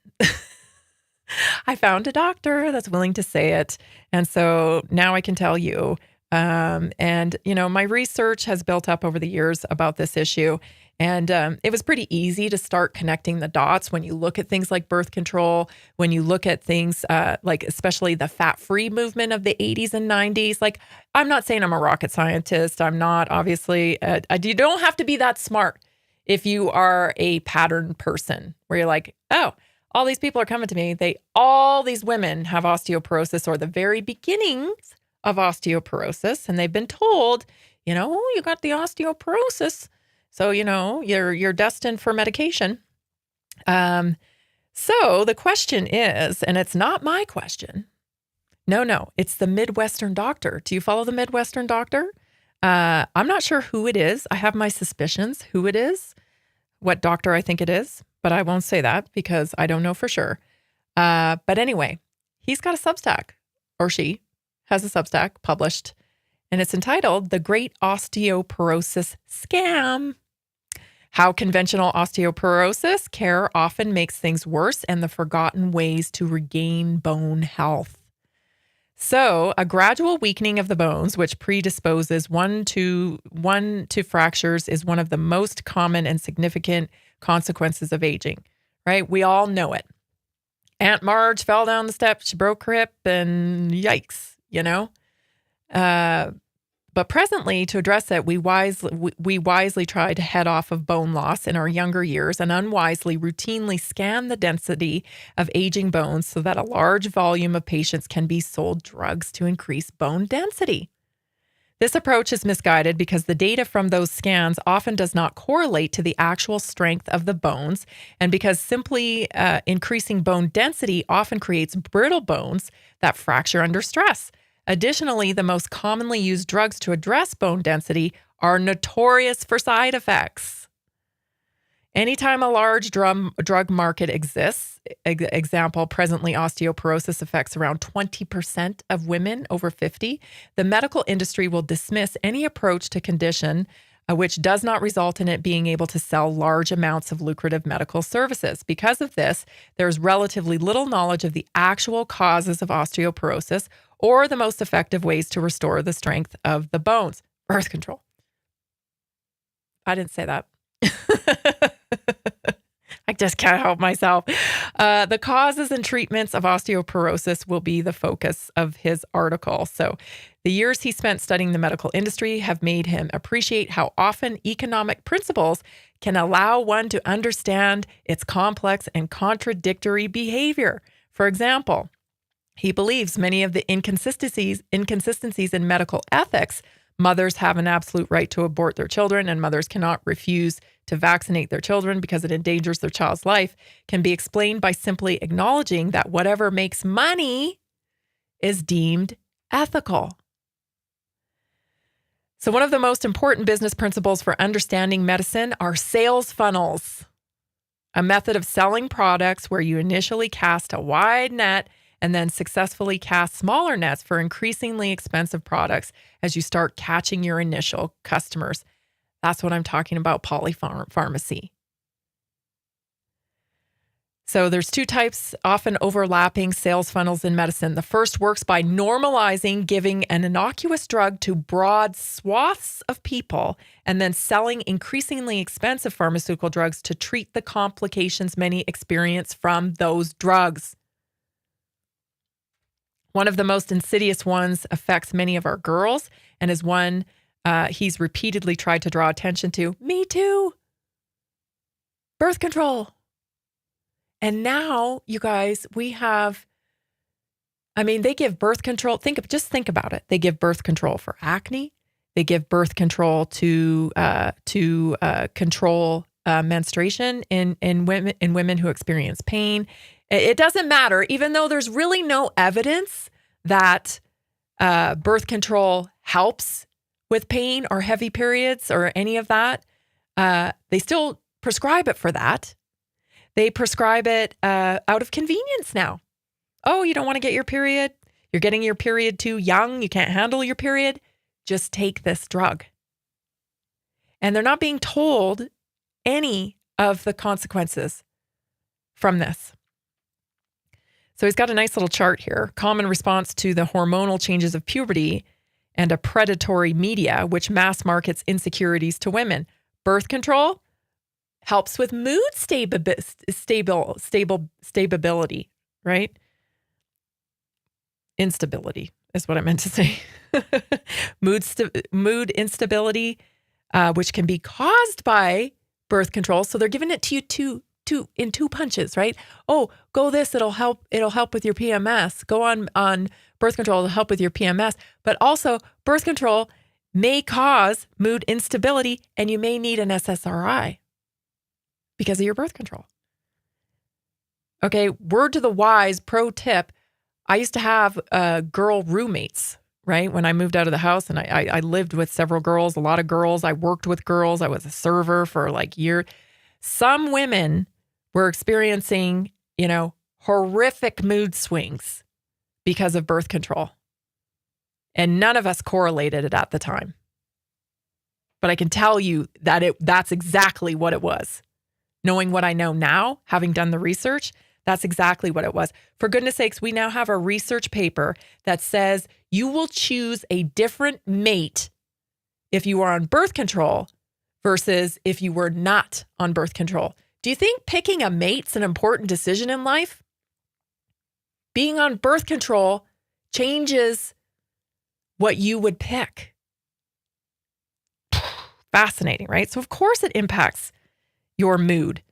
I found a doctor that's willing to say it. And so now I can tell you. And, you know, my research has built up over the years about this issue. And it was pretty easy to start connecting the dots when you look at things like birth control, when you look at things like especially the fat-free movement of the 80s and 90s. Like, I'm not saying I'm a rocket scientist. I'm not, obviously. You don't have to be that smart if you are a pattern person where you're like, oh, all these people are coming to me. All these women have osteoporosis or the very beginnings of osteoporosis. And they've been told, you know, oh, you got the osteoporosis. So, you know, you're destined for medication. So the question is, and it's not my question. No, it's the Midwestern doctor. Do you follow the Midwestern doctor? I'm not sure who it is. I have my suspicions who it is, what doctor I think it is, but I won't say that because I don't know for sure. But anyway, he's got a Substack, or she has a Substack published, and it's entitled The Great Osteoporosis Scam. How conventional osteoporosis care often makes things worse and the forgotten ways to regain bone health. So, a gradual weakening of the bones, which predisposes one to fractures, is one of the most common and significant consequences of aging, right? We all know it. Aunt Marge fell down the steps, she broke her hip, and yikes, you know? But presently, to address it, we wisely try to head off of bone loss in our younger years and unwisely routinely scan the density of aging bones so that a large volume of patients can be sold drugs to increase bone density. This approach is misguided because the data from those scans often does not correlate to the actual strength of the bones, and because simply increasing bone density often creates brittle bones that fracture under stress. Additionally, the most commonly used drugs to address bone density are notorious for side effects. Anytime a large drug market exists, example, presently osteoporosis affects around 20% of women over 50, the medical industry will dismiss any approach to condition which does not result in it being able to sell large amounts of lucrative medical services. Because of this, there's relatively little knowledge of the actual causes of osteoporosis or the most effective ways to restore the strength of the bones. Birth control. I didn't say that. I just can't help myself. The causes and treatments of osteoporosis will be the focus of his article. So the years he spent studying the medical industry have made him appreciate how often economic principles can allow one to understand its complex and contradictory behavior. For example, he believes many of the inconsistencies in medical ethics, mothers have an absolute right to abort their children and mothers cannot refuse to vaccinate their children because it endangers their child's life, can be explained by simply acknowledging that whatever makes money is deemed ethical. So one of the most important business principles for understanding medicine are sales funnels, a method of selling products where you initially cast a wide net and then successfully cast smaller nets for increasingly expensive products as you start catching your initial customers. That's what I'm talking about, polypharmacy. So there's two types, often overlapping sales funnels in medicine. The first works by normalizing giving an innocuous drug to broad swaths of people and then selling increasingly expensive pharmaceutical drugs to treat the complications many experience from those drugs. One of the most insidious ones affects many of our girls and is one he's repeatedly tried to draw attention to. Me too. Birth control. And now, you guys, we have, they give birth control. Just think about it. They give birth control for acne. They give birth control to control menstruation in women who experience pain. It doesn't matter, even though there's really no evidence that birth control helps with pain or heavy periods or any of that. They still prescribe it for that. They prescribe it out of convenience now. Oh, you don't want to get your period? You're getting your period too young. You can't handle your period. Just take this drug. And they're not being told any of the consequences from this. So he's got a nice little chart here. Common response to the hormonal changes of puberty and a predatory media, which mass markets insecurities to women. Birth control helps with mood stability, right? Instability is what I meant to say. Mood instability, which can be caused by birth control. So they're giving it to you in two punches, right? Oh, go this, it'll help with your PMS. Go on birth control, it'll help with your PMS. But also birth control may cause mood instability and you may need an SSRI because of your birth control. Okay, word to the wise, pro tip. I used to have girl roommates, right? When I moved out of the house and I lived with several girls, a lot of girls. I worked with girls. I was a server for like years. Some women were experiencing, horrific mood swings because of birth control. And none of us correlated it at the time. But I can tell you that that's exactly what it was. Knowing what I know now, having done the research, that's exactly what it was. For goodness sakes, we now have a research paper that says you will choose a different mate if you are on birth control versus if you were not on birth control. Do you think picking a mate's an important decision in life? Being on birth control changes what you would pick. Fascinating, right? So of course it impacts your mood.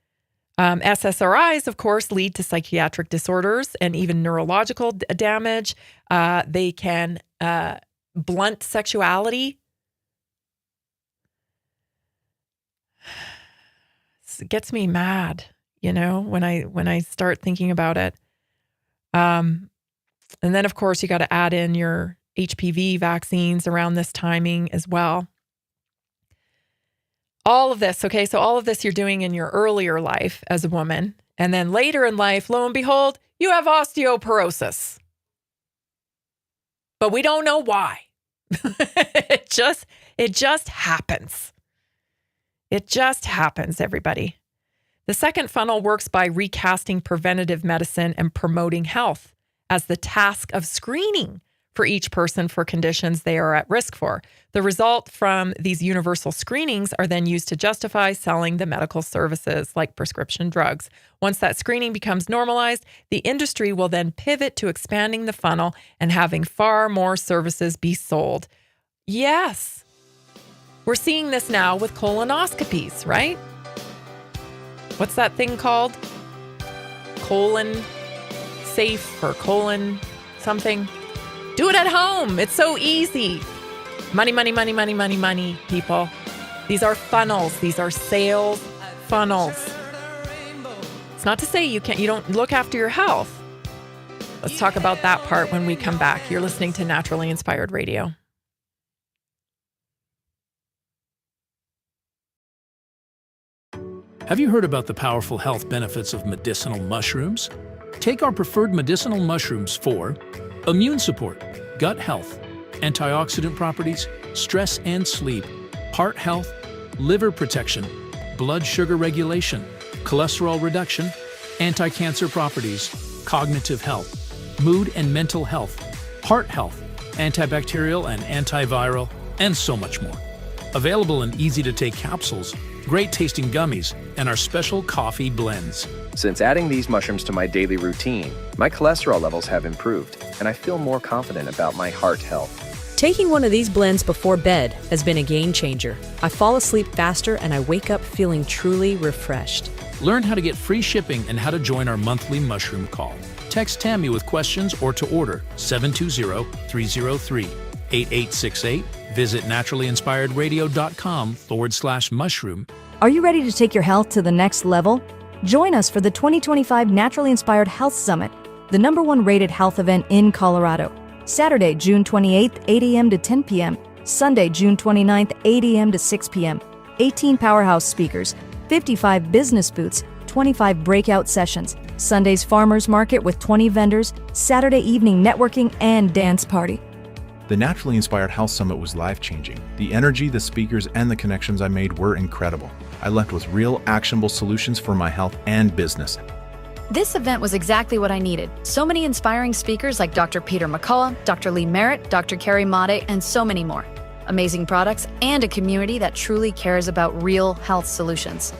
SSRIs, of course, lead to psychiatric disorders and even neurological damage. They can blunt sexuality. It gets me mad, when I start thinking about it. And then, of course, you got to add in your HPV vaccines around this timing as well. All of this, okay, so all of this you're doing in your earlier life as a woman. And then later in life, lo and behold, you have osteoporosis. But we don't know why. It just happens. It just happens, everybody. The second funnel works by recasting preventative medicine and promoting health as the task of screening for each person for conditions they are at risk for. The result from these universal screenings are then used to justify selling the medical services like prescription drugs. Once that screening becomes normalized, the industry will then pivot to expanding the funnel and having far more services be sold. Yes, we're seeing this now with colonoscopies, right? What's that thing called? Colon safe or colon something? Do it at home. It's so easy. Money, money, money, money, money, money, people. These are funnels. These are sales funnels. It's not to say you don't look after your health. Let's talk about that part when we come back. You're listening to Naturally Inspired Radio. Have you heard about the powerful health benefits of medicinal mushrooms? Take our preferred medicinal mushrooms for immune support, gut health, antioxidant properties, stress and sleep, heart health, liver protection, blood sugar regulation, cholesterol reduction, anti-cancer properties, cognitive health, mood and mental health, heart health, antibacterial and antiviral, and so much more. Available in easy-to-take capsules, great-tasting gummies, and our special coffee blends. Since adding these mushrooms to my daily routine, my cholesterol levels have improved, and I feel more confident about my heart health. Taking one of these blends before bed has been a game changer. I fall asleep faster and I wake up feeling truly refreshed. Learn how to get free shipping and how to join our monthly mushroom call. Text Tammy with questions or to order 720-303-8868. Visit NaturallyInspiredRadio.com/mushroom. Are you ready to take your health to the next level? Join us for the 2025 Naturally Inspired Health Summit, the #1 rated health event in Colorado. Saturday, June 28th, 8 a.m. to 10 p.m. Sunday, June 29th, 8 a.m. to 6 p.m. 18 powerhouse speakers, 55 business booths, 25 breakout sessions, Sunday's farmers market with 20 vendors, Saturday evening networking and dance party. The Naturally Inspired Health Summit was life-changing. The energy, the speakers, and the connections I made were incredible. I left with real, actionable solutions for my health and business. This event was exactly what I needed. So many inspiring speakers like Dr. Peter McCullough, Dr. Lee Merritt, Dr. Carrie Made, and so many more. Amazing products and a community that truly cares about real health solutions.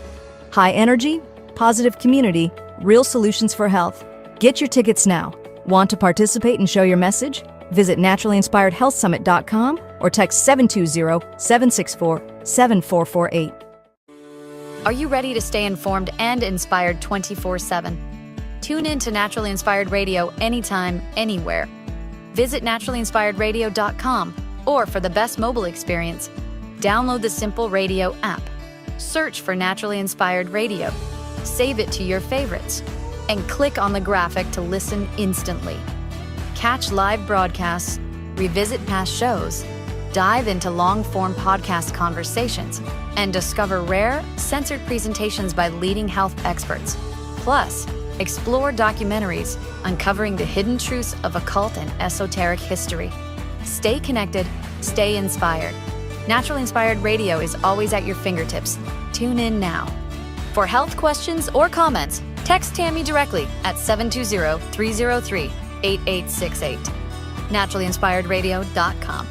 High energy, positive community, real solutions for health. Get your tickets now. Want to participate and show your message? Visit NaturallyInspiredHealthSummit.com or text 720-764-7448. Are you ready to stay informed and inspired 24/7? Tune in to Naturally Inspired Radio anytime, anywhere. Visit NaturallyInspiredRadio.com or for the best mobile experience, download the simple radio app. Search for Naturally Inspired Radio, save it to your favorites, and click on the graphic to listen instantly. Catch live broadcasts, revisit past shows, dive into long-form podcast conversations, and discover rare, censored presentations by leading health experts. Plus, explore documentaries uncovering the hidden truths of occult and esoteric history. Stay connected, stay inspired. Naturally Inspired Radio is always at your fingertips. Tune in now. For health questions or comments, text Tammy directly at 720-303-8868. NaturallyInspiredRadio.com.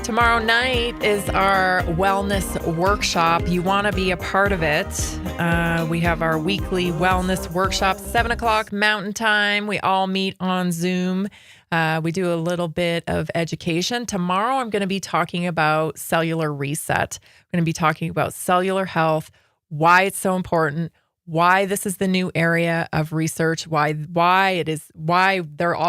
Tomorrow night is our wellness workshop. You want to be a part of it. We have our weekly wellness workshop, 7 o'clock Mountain Time. We all meet on Zoom. We do a little bit of education. Tomorrow, I'm going to be talking about cellular reset. I'm going to be talking about cellular health, why it's so important, why this is the new area of research, why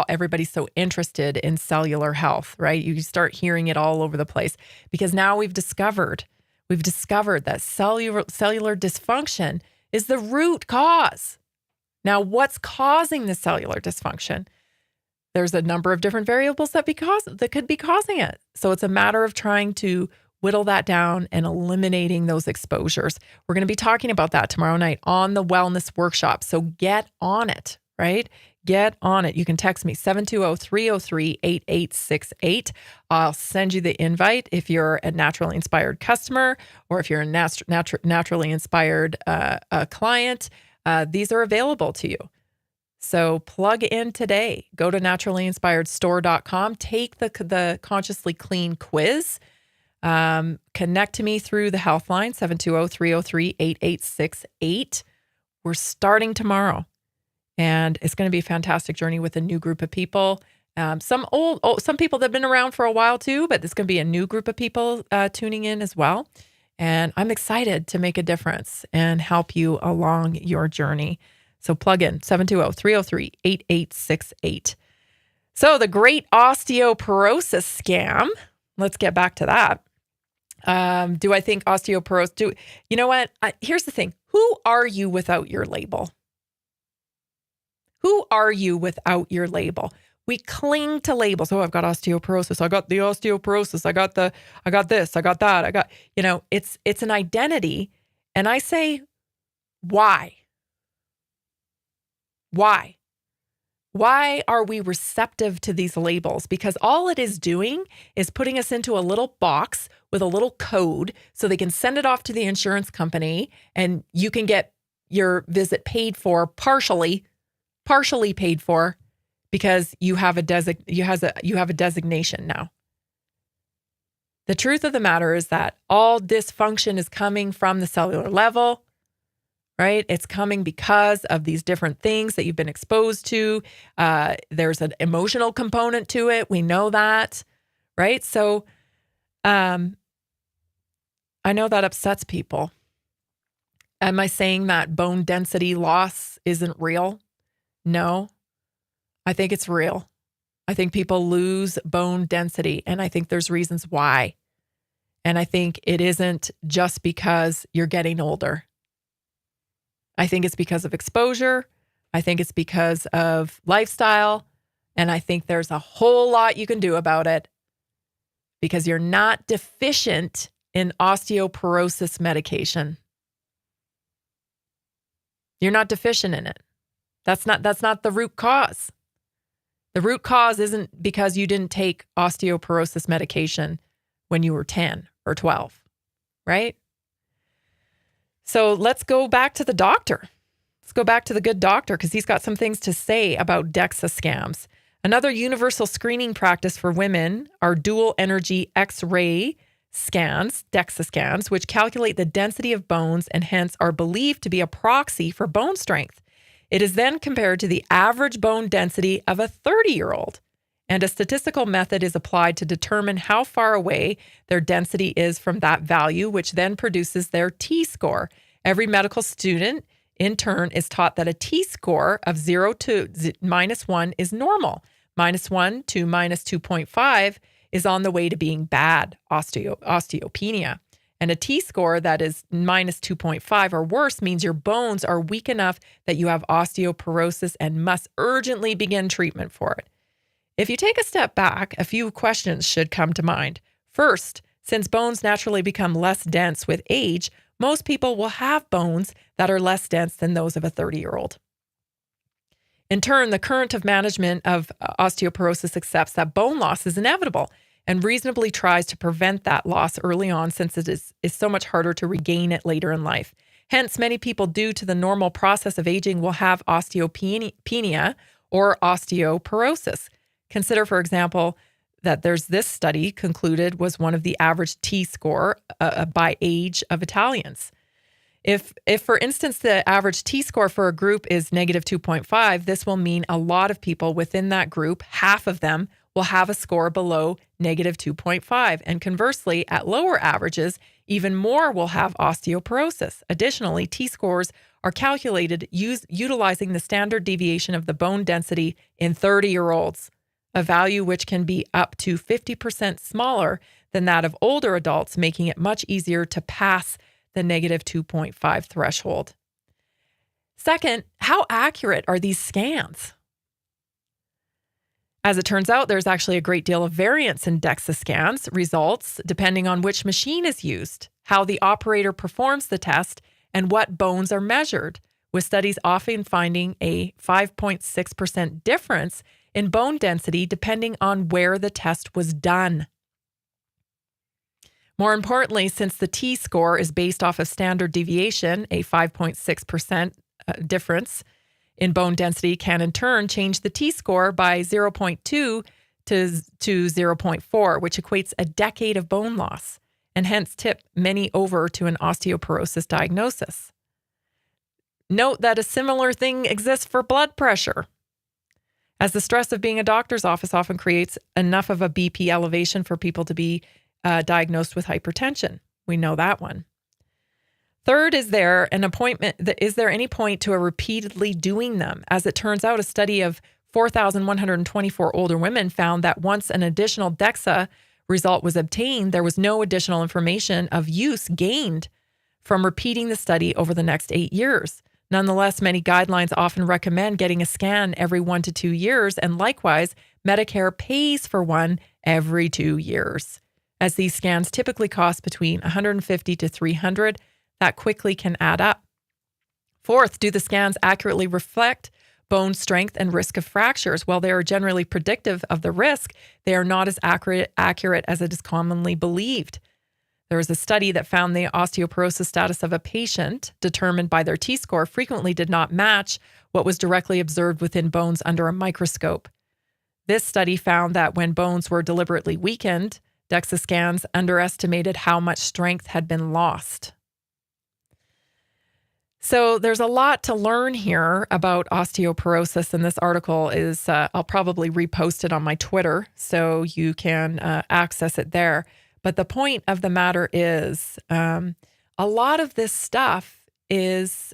everybody's so interested in cellular health, right? You start hearing it all over the place because now we've discovered that cellular dysfunction is the root cause. Now, what's causing the cellular dysfunction? There's a number of different variables that could be causing it. So it's a matter of trying to whittle that down and eliminating those exposures. We're going to be talking about that tomorrow night on the wellness workshop. So get on it, right? Get on it. You can text me 720-303-8868. I'll send you the invite if you're a Naturally Inspired customer or if you're a Naturally Inspired client. These are available to you. So plug in today. Go to NaturallyInspiredStore.com. Take the Consciously Clean quiz. Connect to me through the health line, 720-303-8868. We're starting tomorrow, and it's going to be a fantastic journey with a new group of people. Some people that have been around for a while too, but it's going to be a new group of people tuning in as well. And I'm excited to make a difference and help you along your journey. So plug in 720-303-8868. So the great osteoporosis scam, let's get back to that. Do I think osteoporosis, you know what? Here's the thing. Who are you without your label? Who are you without your label? We cling to labels. Oh, I've got osteoporosis. I got the osteoporosis. I got this. I got that. It's an identity. And I say, why? Why? Why are we receptive to these labels? Because all it is doing is putting us into a little box with a little code so they can send it off to the insurance company and you can get your visit paid for partially paid for because you have a designation now. The truth of the matter is that all dysfunction is coming from the cellular level, right? It's coming because of these different things that you've been exposed to. There's an emotional component to it. We know that, right? So I know that upsets people. Am I saying that bone density loss isn't real? No, I think it's real. I think people lose bone density, and I think there's reasons why. And I think it isn't just because you're getting older. I think it's because of exposure. I think it's because of lifestyle. And I think there's a whole lot you can do about it because you're not deficient in osteoporosis medication. You're not deficient in it. That's not the root cause. The root cause isn't because you didn't take osteoporosis medication when you were 10 or 12, right? So let's go back to the doctor. Let's go back to the good doctor because he's got some things to say about DEXA scams. Another universal screening practice for women are dual energy X-ray scans, DEXA scans, which calculate the density of bones and hence are believed to be a proxy for bone strength. It is then compared to the average bone density of a 30-year-old, and a statistical method is applied to determine how far away their density is from that value, which then produces their T-score. Every medical student, in turn, is taught that a T-score of 0 to -1 is normal. -1 to -2.5 is on the way to being bad osteopenia. And a T-score that is -2.5 or worse means your bones are weak enough that you have osteoporosis and must urgently begin treatment for it. If you take a step back, a few questions should come to mind. First, since bones naturally become less dense with age, most people will have bones that are less dense than those of a 30-year-old. In turn, the current of management of osteoporosis accepts that bone loss is inevitable and reasonably tries to prevent that loss early on since it is so much harder to regain it later in life. Hence, many people, due to the normal process of aging, will have osteopenia or osteoporosis. Consider, for example, that there's this study concluded was one of the average T-score by age of Italians. If, for instance, the average T-score for a group is -2.5, this will mean a lot of people within that group, half of them, will have a score below -2.5. And conversely, at lower averages, even more will have osteoporosis. Additionally, T-scores are calculated utilizing the standard deviation of the bone density in 30-year-olds, a value which can be up to 50% smaller than that of older adults, making it much easier to pass the -2.5 threshold. Second, how accurate are these scans? As it turns out, there's actually a great deal of variance in DEXA scans results depending on which machine is used, how the operator performs the test, and what bones are measured, with studies often finding a 5.6% difference in bone density depending on where the test was done. More importantly, since the T-score is based off of standard deviation, a 5.6% difference in bone density can in turn change the T-score by 0.2 to 0.4, which equates a decade of bone loss and hence tip many over to an osteoporosis diagnosis. Note that a similar thing exists for blood pressure, as the stress of being a doctor's office often creates enough of a BP elevation for people to be diagnosed with hypertension. We know that one. Third, is there any point to a repeatedly doing them? As it turns out, a study of 4,124 older women found that once an additional DEXA result was obtained, there was no additional information of use gained from repeating the study over the next 8 years. Nonetheless, many guidelines often recommend getting a scan every 1 to 2 years, and likewise, Medicare pays for one every 2 years. As these scans typically cost between $150 to $300, that quickly can add up. Fourth, do the scans accurately reflect bone strength and risk of fractures? While they are generally predictive of the risk, they are not as accurate as it is commonly believed. There was a study that found the osteoporosis status of a patient, determined by their T-score, frequently did not match what was directly observed within bones under a microscope. This study found that when bones were deliberately weakened, DEXA scans underestimated how much strength had been lost. So there's a lot to learn here about osteoporosis, and this article is, I'll probably repost it on my Twitter so you can access it there. But the point of the matter is a lot of this stuff is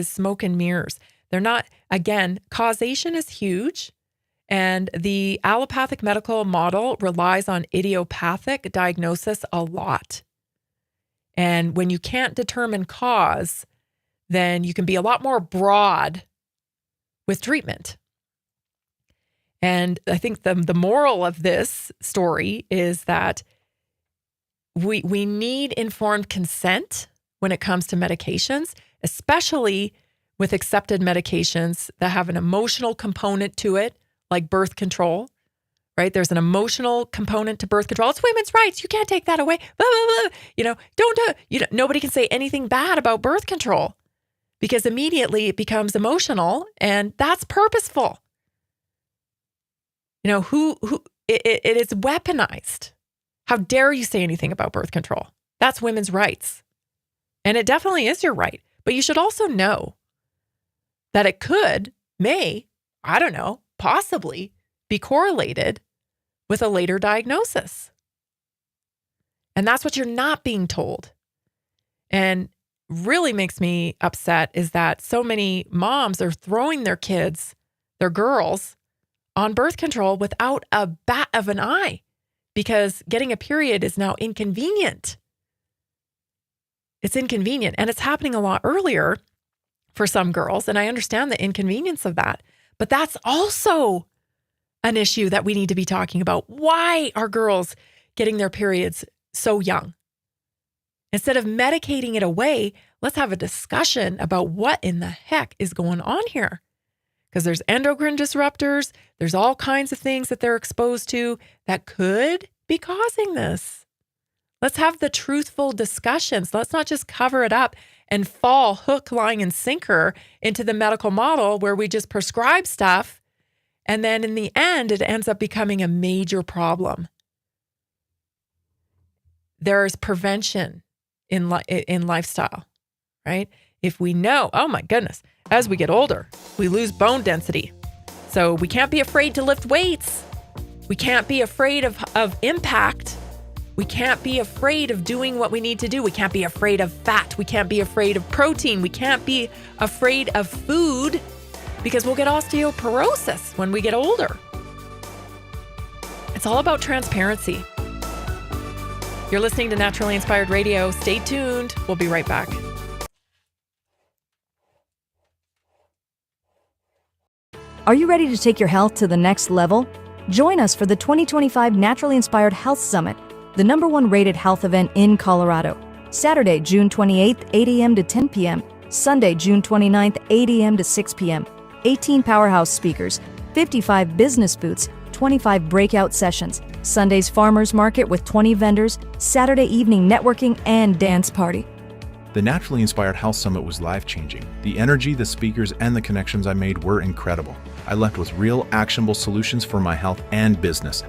smoke and mirrors. They're not, again, causation is huge, and the allopathic medical model relies on idiopathic diagnosis a lot. And when you can't determine cause, then you can be a lot more broad with treatment. And I think the moral of this story is that we need informed consent when it comes to medications, especially with accepted medications that have an emotional component to it, like birth control, right? There's an emotional component to birth control. It's women's rights. You can't take that away. Blah, blah, blah. Nobody can say anything bad about birth control, because immediately it becomes emotional, and that's purposeful. It is weaponized. How dare you say anything about birth control? That's women's rights. And it definitely is your right. But you should also know that it possibly be correlated with a later diagnosis. And that's what you're not being told. And really makes me upset is that so many moms are throwing their kids, their girls, on birth control without a bat of an eye, because getting a period is now inconvenient. It's inconvenient, and it's happening a lot earlier for some girls, and I understand the inconvenience of that. But that's also an issue that we need to be talking about. Why are girls getting their periods so young? Instead of medicating it away, let's have a discussion about what in the heck is going on here. Because there's endocrine disruptors, there's all kinds of things that they're exposed to that could be causing this. Let's have the truthful discussions. Let's not just cover it up and fall hook, line, and sinker into the medical model where we just prescribe stuff, and then in the end, it ends up becoming a major problem. There's prevention in lifestyle, right? If we know, oh my goodness, as we get older, we lose bone density. So we can't be afraid to lift weights. We can't be afraid of impact. We can't be afraid of doing what we need to do. We can't be afraid of fat. We can't be afraid of protein. We can't be afraid of food, because we'll get osteoporosis when we get older. It's all about transparency. You're listening to Naturally Inspired Radio. Stay tuned. We'll be right back. Are you ready to take your health to the next level? Join us for the 2025 Naturally Inspired Health Summit, the #1 rated health event in Colorado. Saturday, June 28th, 8 a.m. to 10 p.m. Sunday, June 29th, 8 a.m. to 6 p.m. 18 powerhouse speakers, 55 business booths, 25 breakout sessions, Sunday's farmers market with 20 vendors, Saturday evening networking and dance party. The Naturally Inspired Health Summit was life-changing. The energy, the speakers, and the connections I made were incredible. I left with real, actionable solutions for my health and business.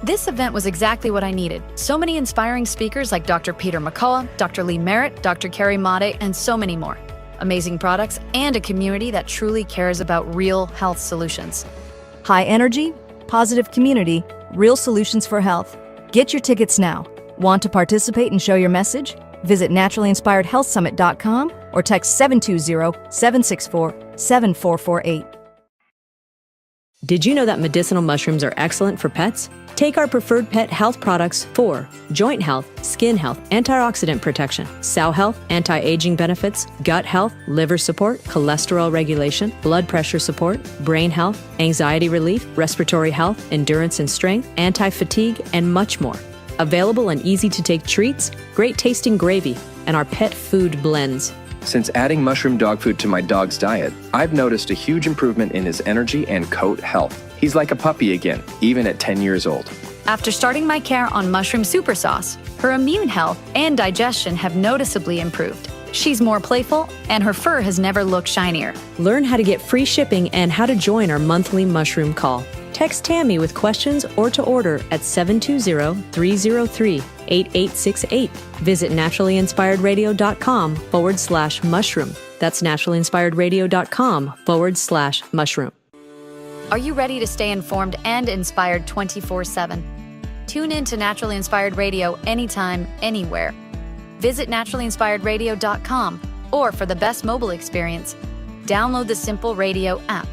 This event was exactly what I needed. So many inspiring speakers like Dr. Peter McCullough, Dr. Lee Merritt, Dr. Carrie Made, and so many more. Amazing products and a community that truly cares about real health solutions. High energy, positive community, real solutions for health. Get your tickets now. Want to participate and show your message? Visit NaturallyInspiredHealthSummit.com or text 720-764-7448. Did you know that medicinal mushrooms are excellent for pets? Take our preferred pet health products for joint health, skin health, antioxidant protection, cell health, anti-aging benefits, gut health, liver support, cholesterol regulation, blood pressure support, brain health, anxiety relief, respiratory health, endurance and strength, anti-fatigue, and much more. Available in easy-to-take treats, great-tasting gravy, and our pet food blends. Since adding mushroom dog food to my dog's diet, I've noticed a huge improvement in his energy and coat health. He's like a puppy again, even at 10 years old. After starting my care on mushroom super sauce, her immune health and digestion have noticeably improved. She's more playful, and her fur has never looked shinier. Learn how to get free shipping and how to join our monthly mushroom call. Text Tammy with questions or to order at 720-303-8868. Visit NaturallyInspiredRadio.com/mushroom. That's NaturallyInspiredRadio.com/mushroom. Are you ready to stay informed and inspired 24/7? Tune in to Naturally Inspired Radio anytime, anywhere. Visit NaturallyInspiredRadio.com, or for the best mobile experience, download the Simple Radio app.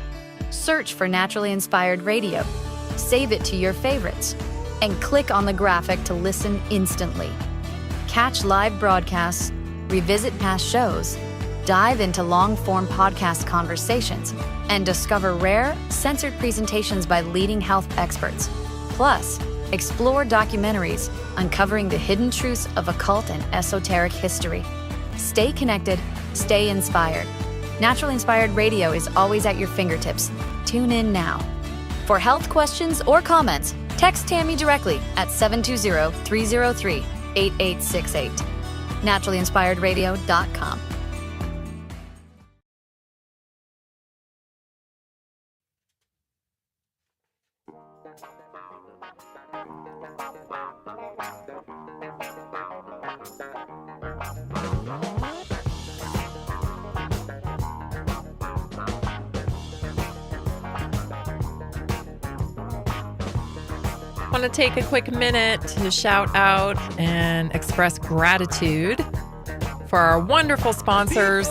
Search for Naturally Inspired Radio, save it to your favorites, and click on the graphic to listen instantly. Catch live broadcasts, revisit past shows, dive into long-form podcast conversations, and discover rare, censored presentations by leading health experts. Plus, explore documentaries uncovering the hidden truths of occult and esoteric history. Stay connected, stay inspired. Naturally Inspired Radio is always at your fingertips. Tune in now. For health questions or comments, text Tammy directly at 720-303-8868. NaturallyInspiredRadio.com. I want to take a quick minute to shout out and express gratitude for our wonderful sponsors.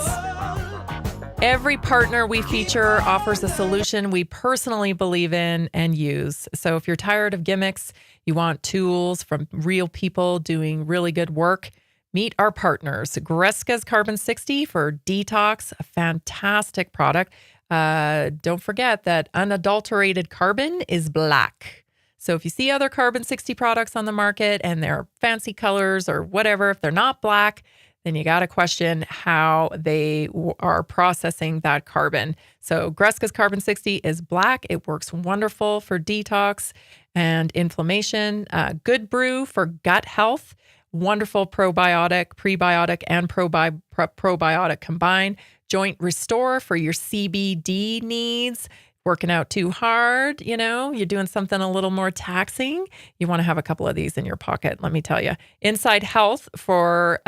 Every partner we feature offers a solution we personally believe in and use. So if you're tired of gimmicks, you want tools from real people doing really good work, meet our partners. Greska's Carbon 60 for detox, a fantastic product. Don't forget that unadulterated carbon is black. So if you see other Carbon 60 products on the market and they're fancy colors or whatever, if they're not black, then you got to question how they are processing that carbon. So Greska's Carbon 60 is black. It works wonderful for detox and inflammation. Good Brew for gut health. Wonderful probiotic, prebiotic, and probiotic combined. Joint Restore for your CBD needs. Working out too hard, you're doing something a little more taxing, you want to have a couple of these in your pocket, let me tell you. Inside Health for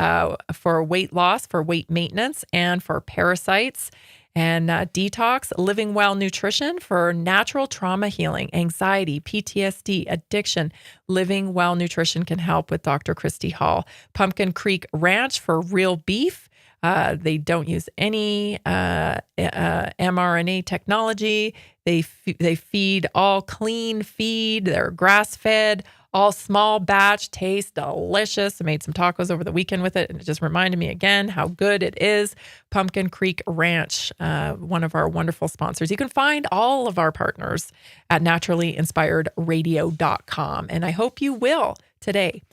weight loss, for weight maintenance, and for parasites. And Detox, Living Well Nutrition for natural trauma healing, anxiety, PTSD, addiction. Living Well Nutrition can help with Dr. Christy Hall. Pumpkin Creek Ranch for real beef. They don't use any mRNA technology. They feed all clean feed. They're grass-fed, all small batch, taste delicious. I made some tacos over the weekend with it, and it just reminded me again how good it is. Pumpkin Creek Ranch, one of our wonderful sponsors. You can find all of our partners at NaturallyInspiredRadio.com, and I hope you will today.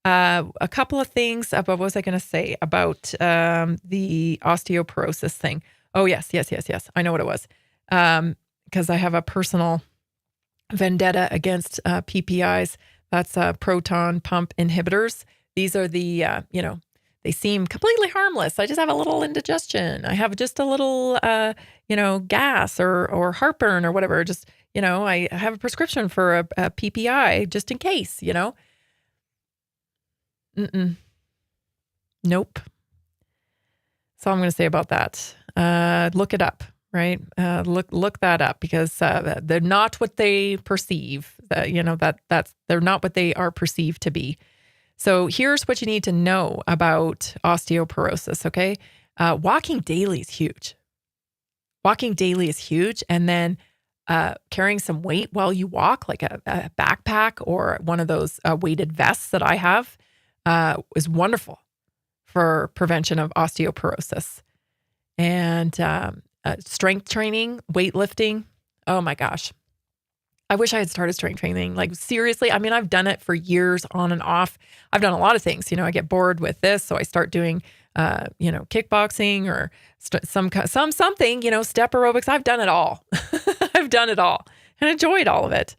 A couple of things about what was I going to say about the osteoporosis thing. Oh, yes. I know what it was. Because I have a personal vendetta against PPIs. That's proton pump inhibitors. These are the, they seem completely harmless. I just have a little indigestion. I have just a little, gas or heartburn or whatever. Just, I have a prescription for a PPI just in case, Nope. That's all I'm going to say about that. Look it up, right? Look that up because they're not what they perceive. They're not what they are perceived to be. So here's what you need to know about osteoporosis. Okay, walking daily is huge. And then carrying some weight while you walk, like a backpack or one of those weighted vests that I have, is wonderful for prevention of osteoporosis. And strength training, weightlifting. Oh my gosh. I wish I had started strength training. Like seriously, I mean, I've done it for years on and off. I've done a lot of things. I get bored with this, so I start doing, kickboxing or something, step aerobics. I've done it all. I've done it all and enjoyed all of it.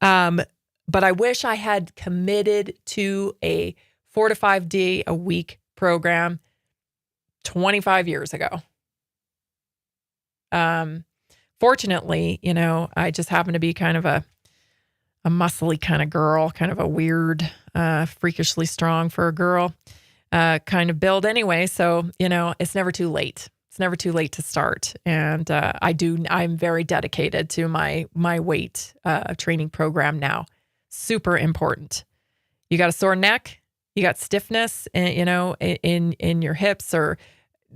But I wish I had committed to a 4 to 5 day a week program 25 years ago. Fortunately, I just happen to be kind of a muscly kind of girl, kind of a weird, freakishly strong for a girl, kind of build anyway. So, it's never too late. It's never too late to start. And I'm very dedicated to my weight training program now. Super important. You got a sore neck, you got stiffness, in your hips, or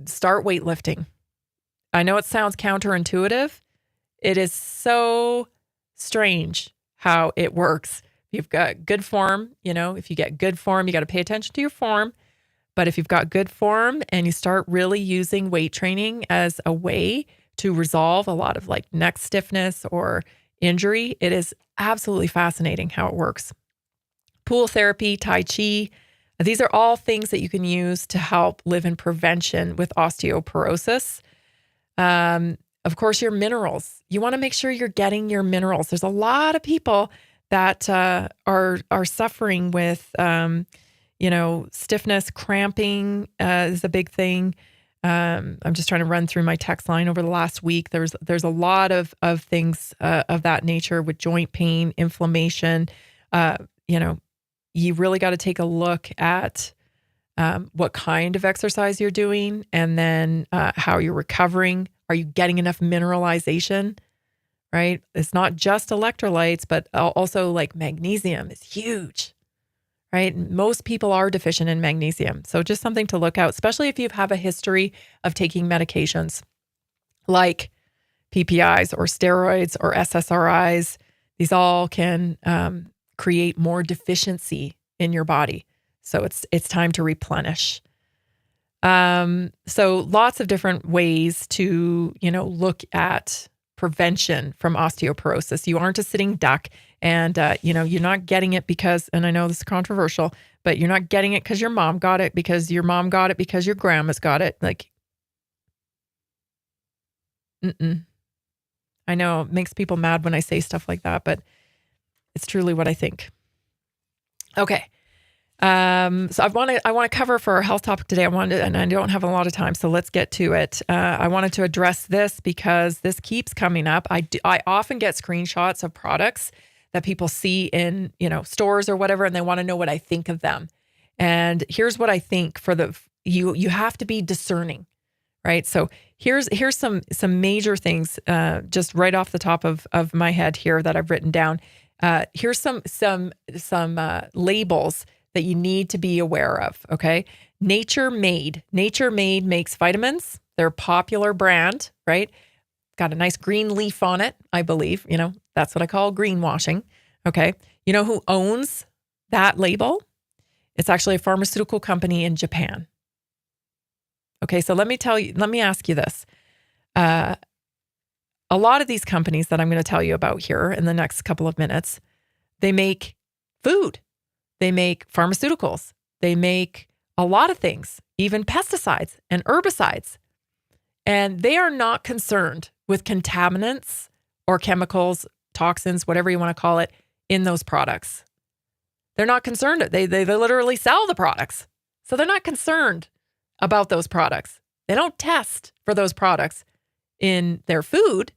start weightlifting. I know it sounds counterintuitive. It is so strange how it works. You've got good form, if you get good form, you got to pay attention to your form. But if you've got good form and you start really using weight training as a way to resolve a lot of like neck stiffness or injury, it is absolutely fascinating how it works. Pool therapy, Tai Chi, these are all things that you can use to help live in prevention with osteoporosis. Of course, your minerals. You want to make sure you're getting your minerals. There's a lot of people that are suffering with, stiffness, cramping is a big thing. I'm just trying to run through my text line over the last week. There's a lot of things of that nature with joint pain, inflammation. You really got to take a look at what kind of exercise you're doing, and then how you're recovering. Are you getting enough mineralization, right? It's not just electrolytes, but also like magnesium is huge, right? Most people are deficient in magnesium. So just something to look out, especially if you have a history of taking medications like PPIs or steroids or SSRIs. These all can create more deficiency in your body. So it's time to replenish. So lots of different ways to, look at prevention from osteoporosis. You aren't a sitting duck, and, you're not getting it because, and I know this is controversial, but you're not getting it because your mom got it, because your mom got it, because your grandma's got it. Like, I know it makes people mad when I say stuff like that, but it's truly what I think. Okay. So I want to cover for our health topic today. And I don't have a lot of time, so let's get to it. I wanted to address this because this keeps coming up. I often get screenshots of products that people see in, stores or whatever, and they want to know what I think of them. And here's what I think you have to be discerning, right? So here's some major things, just right off the top of my head here that I've written down. Here's some labels that you need to be aware of, okay? Nature Made. Nature Made makes vitamins. They're a popular brand, right? Got a nice green leaf on it, I believe. That's what I call greenwashing, okay? You know who owns that label? It's actually a pharmaceutical company in Japan. Okay, so let me ask you this. A lot of these companies that I'm going to tell you about here in the next couple of minutes, they make food. They make pharmaceuticals. They make a lot of things, even pesticides and herbicides. And they are not concerned with contaminants or chemicals, toxins, whatever you want to call it, in those products. They're not concerned. They literally sell the products. So they're not concerned about those products. They don't test for those products in their food.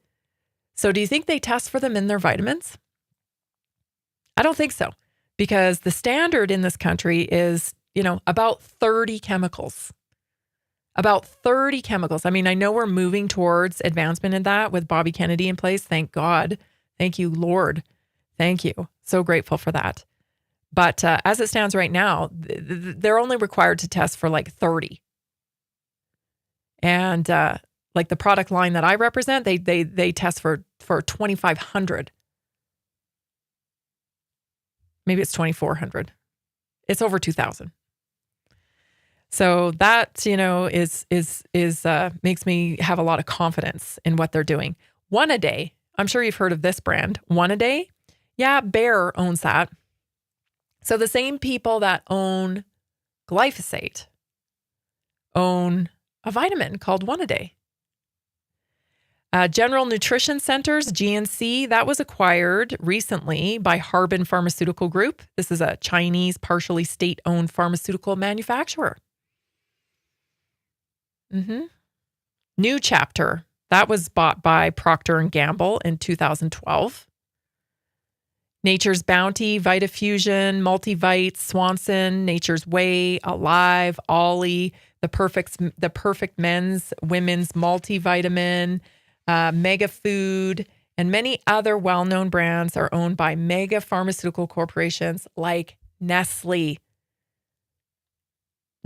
So do you think they test for them in their vitamins? I don't think so. Because the standard in this country is, about 30 chemicals. About 30 chemicals. I mean, I know we're moving towards advancement in that with Bobby Kennedy in place. Thank God. Thank you, Lord. Thank you. So grateful for that. But as it stands right now, they're only required to test for like 30. And like the product line that I represent, they test for for $2,500. Maybe it's $2,400. It's over $2,000. So that, is makes me have a lot of confidence in what they're doing. One a day. I'm sure you've heard of this brand. One a day. Yeah, Bayer owns that. So the same people that own glyphosate own a vitamin called One a Day. General Nutrition Centers, GNC, that was acquired recently by Harbin Pharmaceutical Group. This is a Chinese, partially state-owned pharmaceutical manufacturer. New Chapter, that was bought by Procter & Gamble in 2012. Nature's Bounty, Vitafusion, Multivites, Swanson, Nature's Way, Alive, Ollie, the Perfect Men's Women's Multivitamin, Mega Food, and many other well-known brands are owned by mega pharmaceutical corporations like Nestle.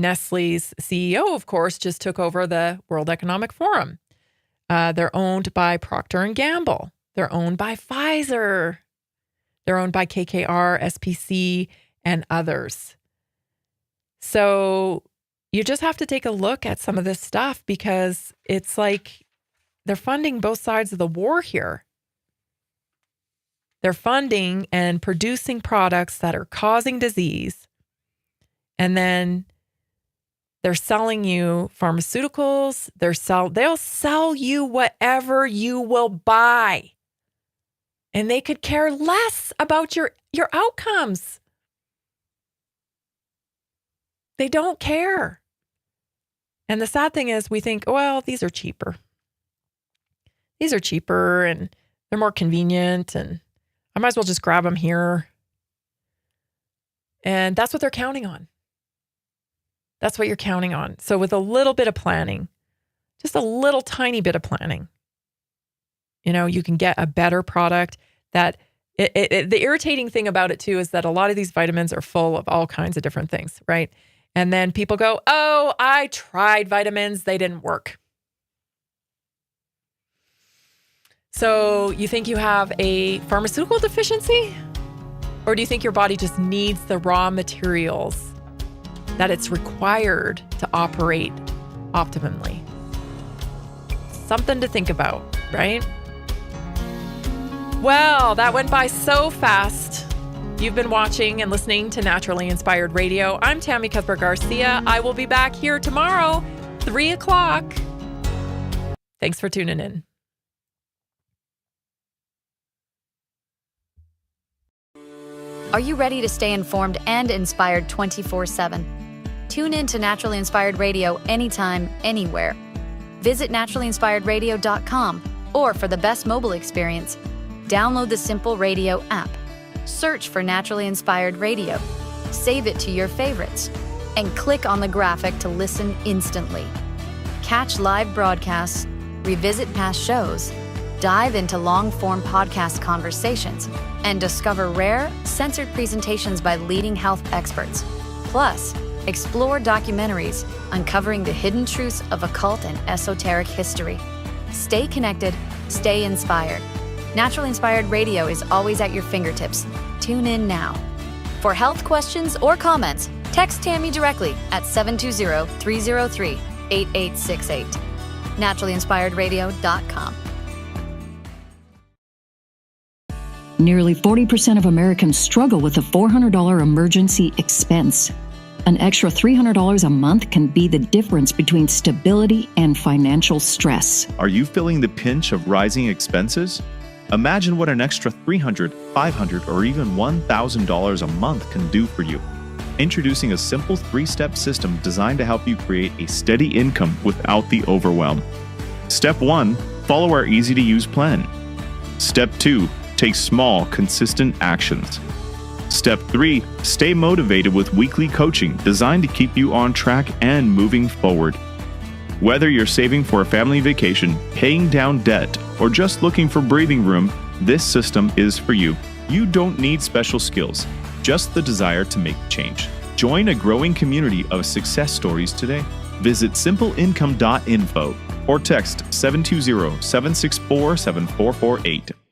Nestle's CEO, of course, just took over the World Economic Forum. They're owned by Procter & Gamble. They're owned by Pfizer. They're owned by KKR, SPC, and others. So you just have to take a look at some of this stuff because it's like they're funding both sides of the war here. They're funding and producing products that are causing disease, and then they're selling you pharmaceuticals. They'll sell you whatever you will buy. And they could care less about your outcomes. They don't care. And the sad thing is we think, well, these are cheaper. These are cheaper and they're more convenient and I might as well just grab them here. And that's what they're counting on. That's what you're counting on. So with a little bit of planning, just a little tiny bit of planning, you can get a better product that the irritating thing about it too is that a lot of these vitamins are full of all kinds of different things, right? And then people go, oh, I tried vitamins. They didn't work. So you think you have a pharmaceutical deficiency? Or do you think your body just needs the raw materials that it's required to operate optimally? Something to think about, right? Well, that went by so fast. You've been watching and listening to Naturally Inspired Radio. I'm Tammy Cuthbert-Garcia. I will be back here tomorrow, 3 o'clock. Thanks for tuning in. Are you ready to stay informed and inspired 24/7? Tune in to Naturally Inspired Radio anytime, anywhere. Visit NaturallyInspiredRadio.com, or for the best mobile experience, download the Simple Radio app. Search for Naturally Inspired Radio, save it to your favorites, and click on the graphic to listen instantly. Catch live broadcasts, revisit past shows, dive into long-form podcast conversations, and discover rare, censored presentations by leading health experts. Plus, explore documentaries uncovering the hidden truths of occult and esoteric history. Stay connected, stay inspired. Naturally Inspired Radio is always at your fingertips. Tune in now. For health questions or comments, text Tammy directly at 720-303-8868. NaturallyInspiredRadio.com. Nearly 40% of Americans struggle with a $400 emergency expense. An extra $300 a month can be the difference between stability and financial stress. Are you feeling the pinch of rising expenses? Imagine what an extra $300, $500, or even $1,000 a month can do for you. Introducing a simple 3-step system designed to help you create a steady income without the overwhelm. Step 1, follow our easy-to-use plan. Step 2, take small, consistent actions. Step 3, stay motivated with weekly coaching designed to keep you on track and moving forward. Whether you're saving for a family vacation, paying down debt, or just looking for breathing room, this system is for you. You don't need special skills, just the desire to make change. Join a growing community of success stories today. Visit simpleincome.info. or text 720-764-7448.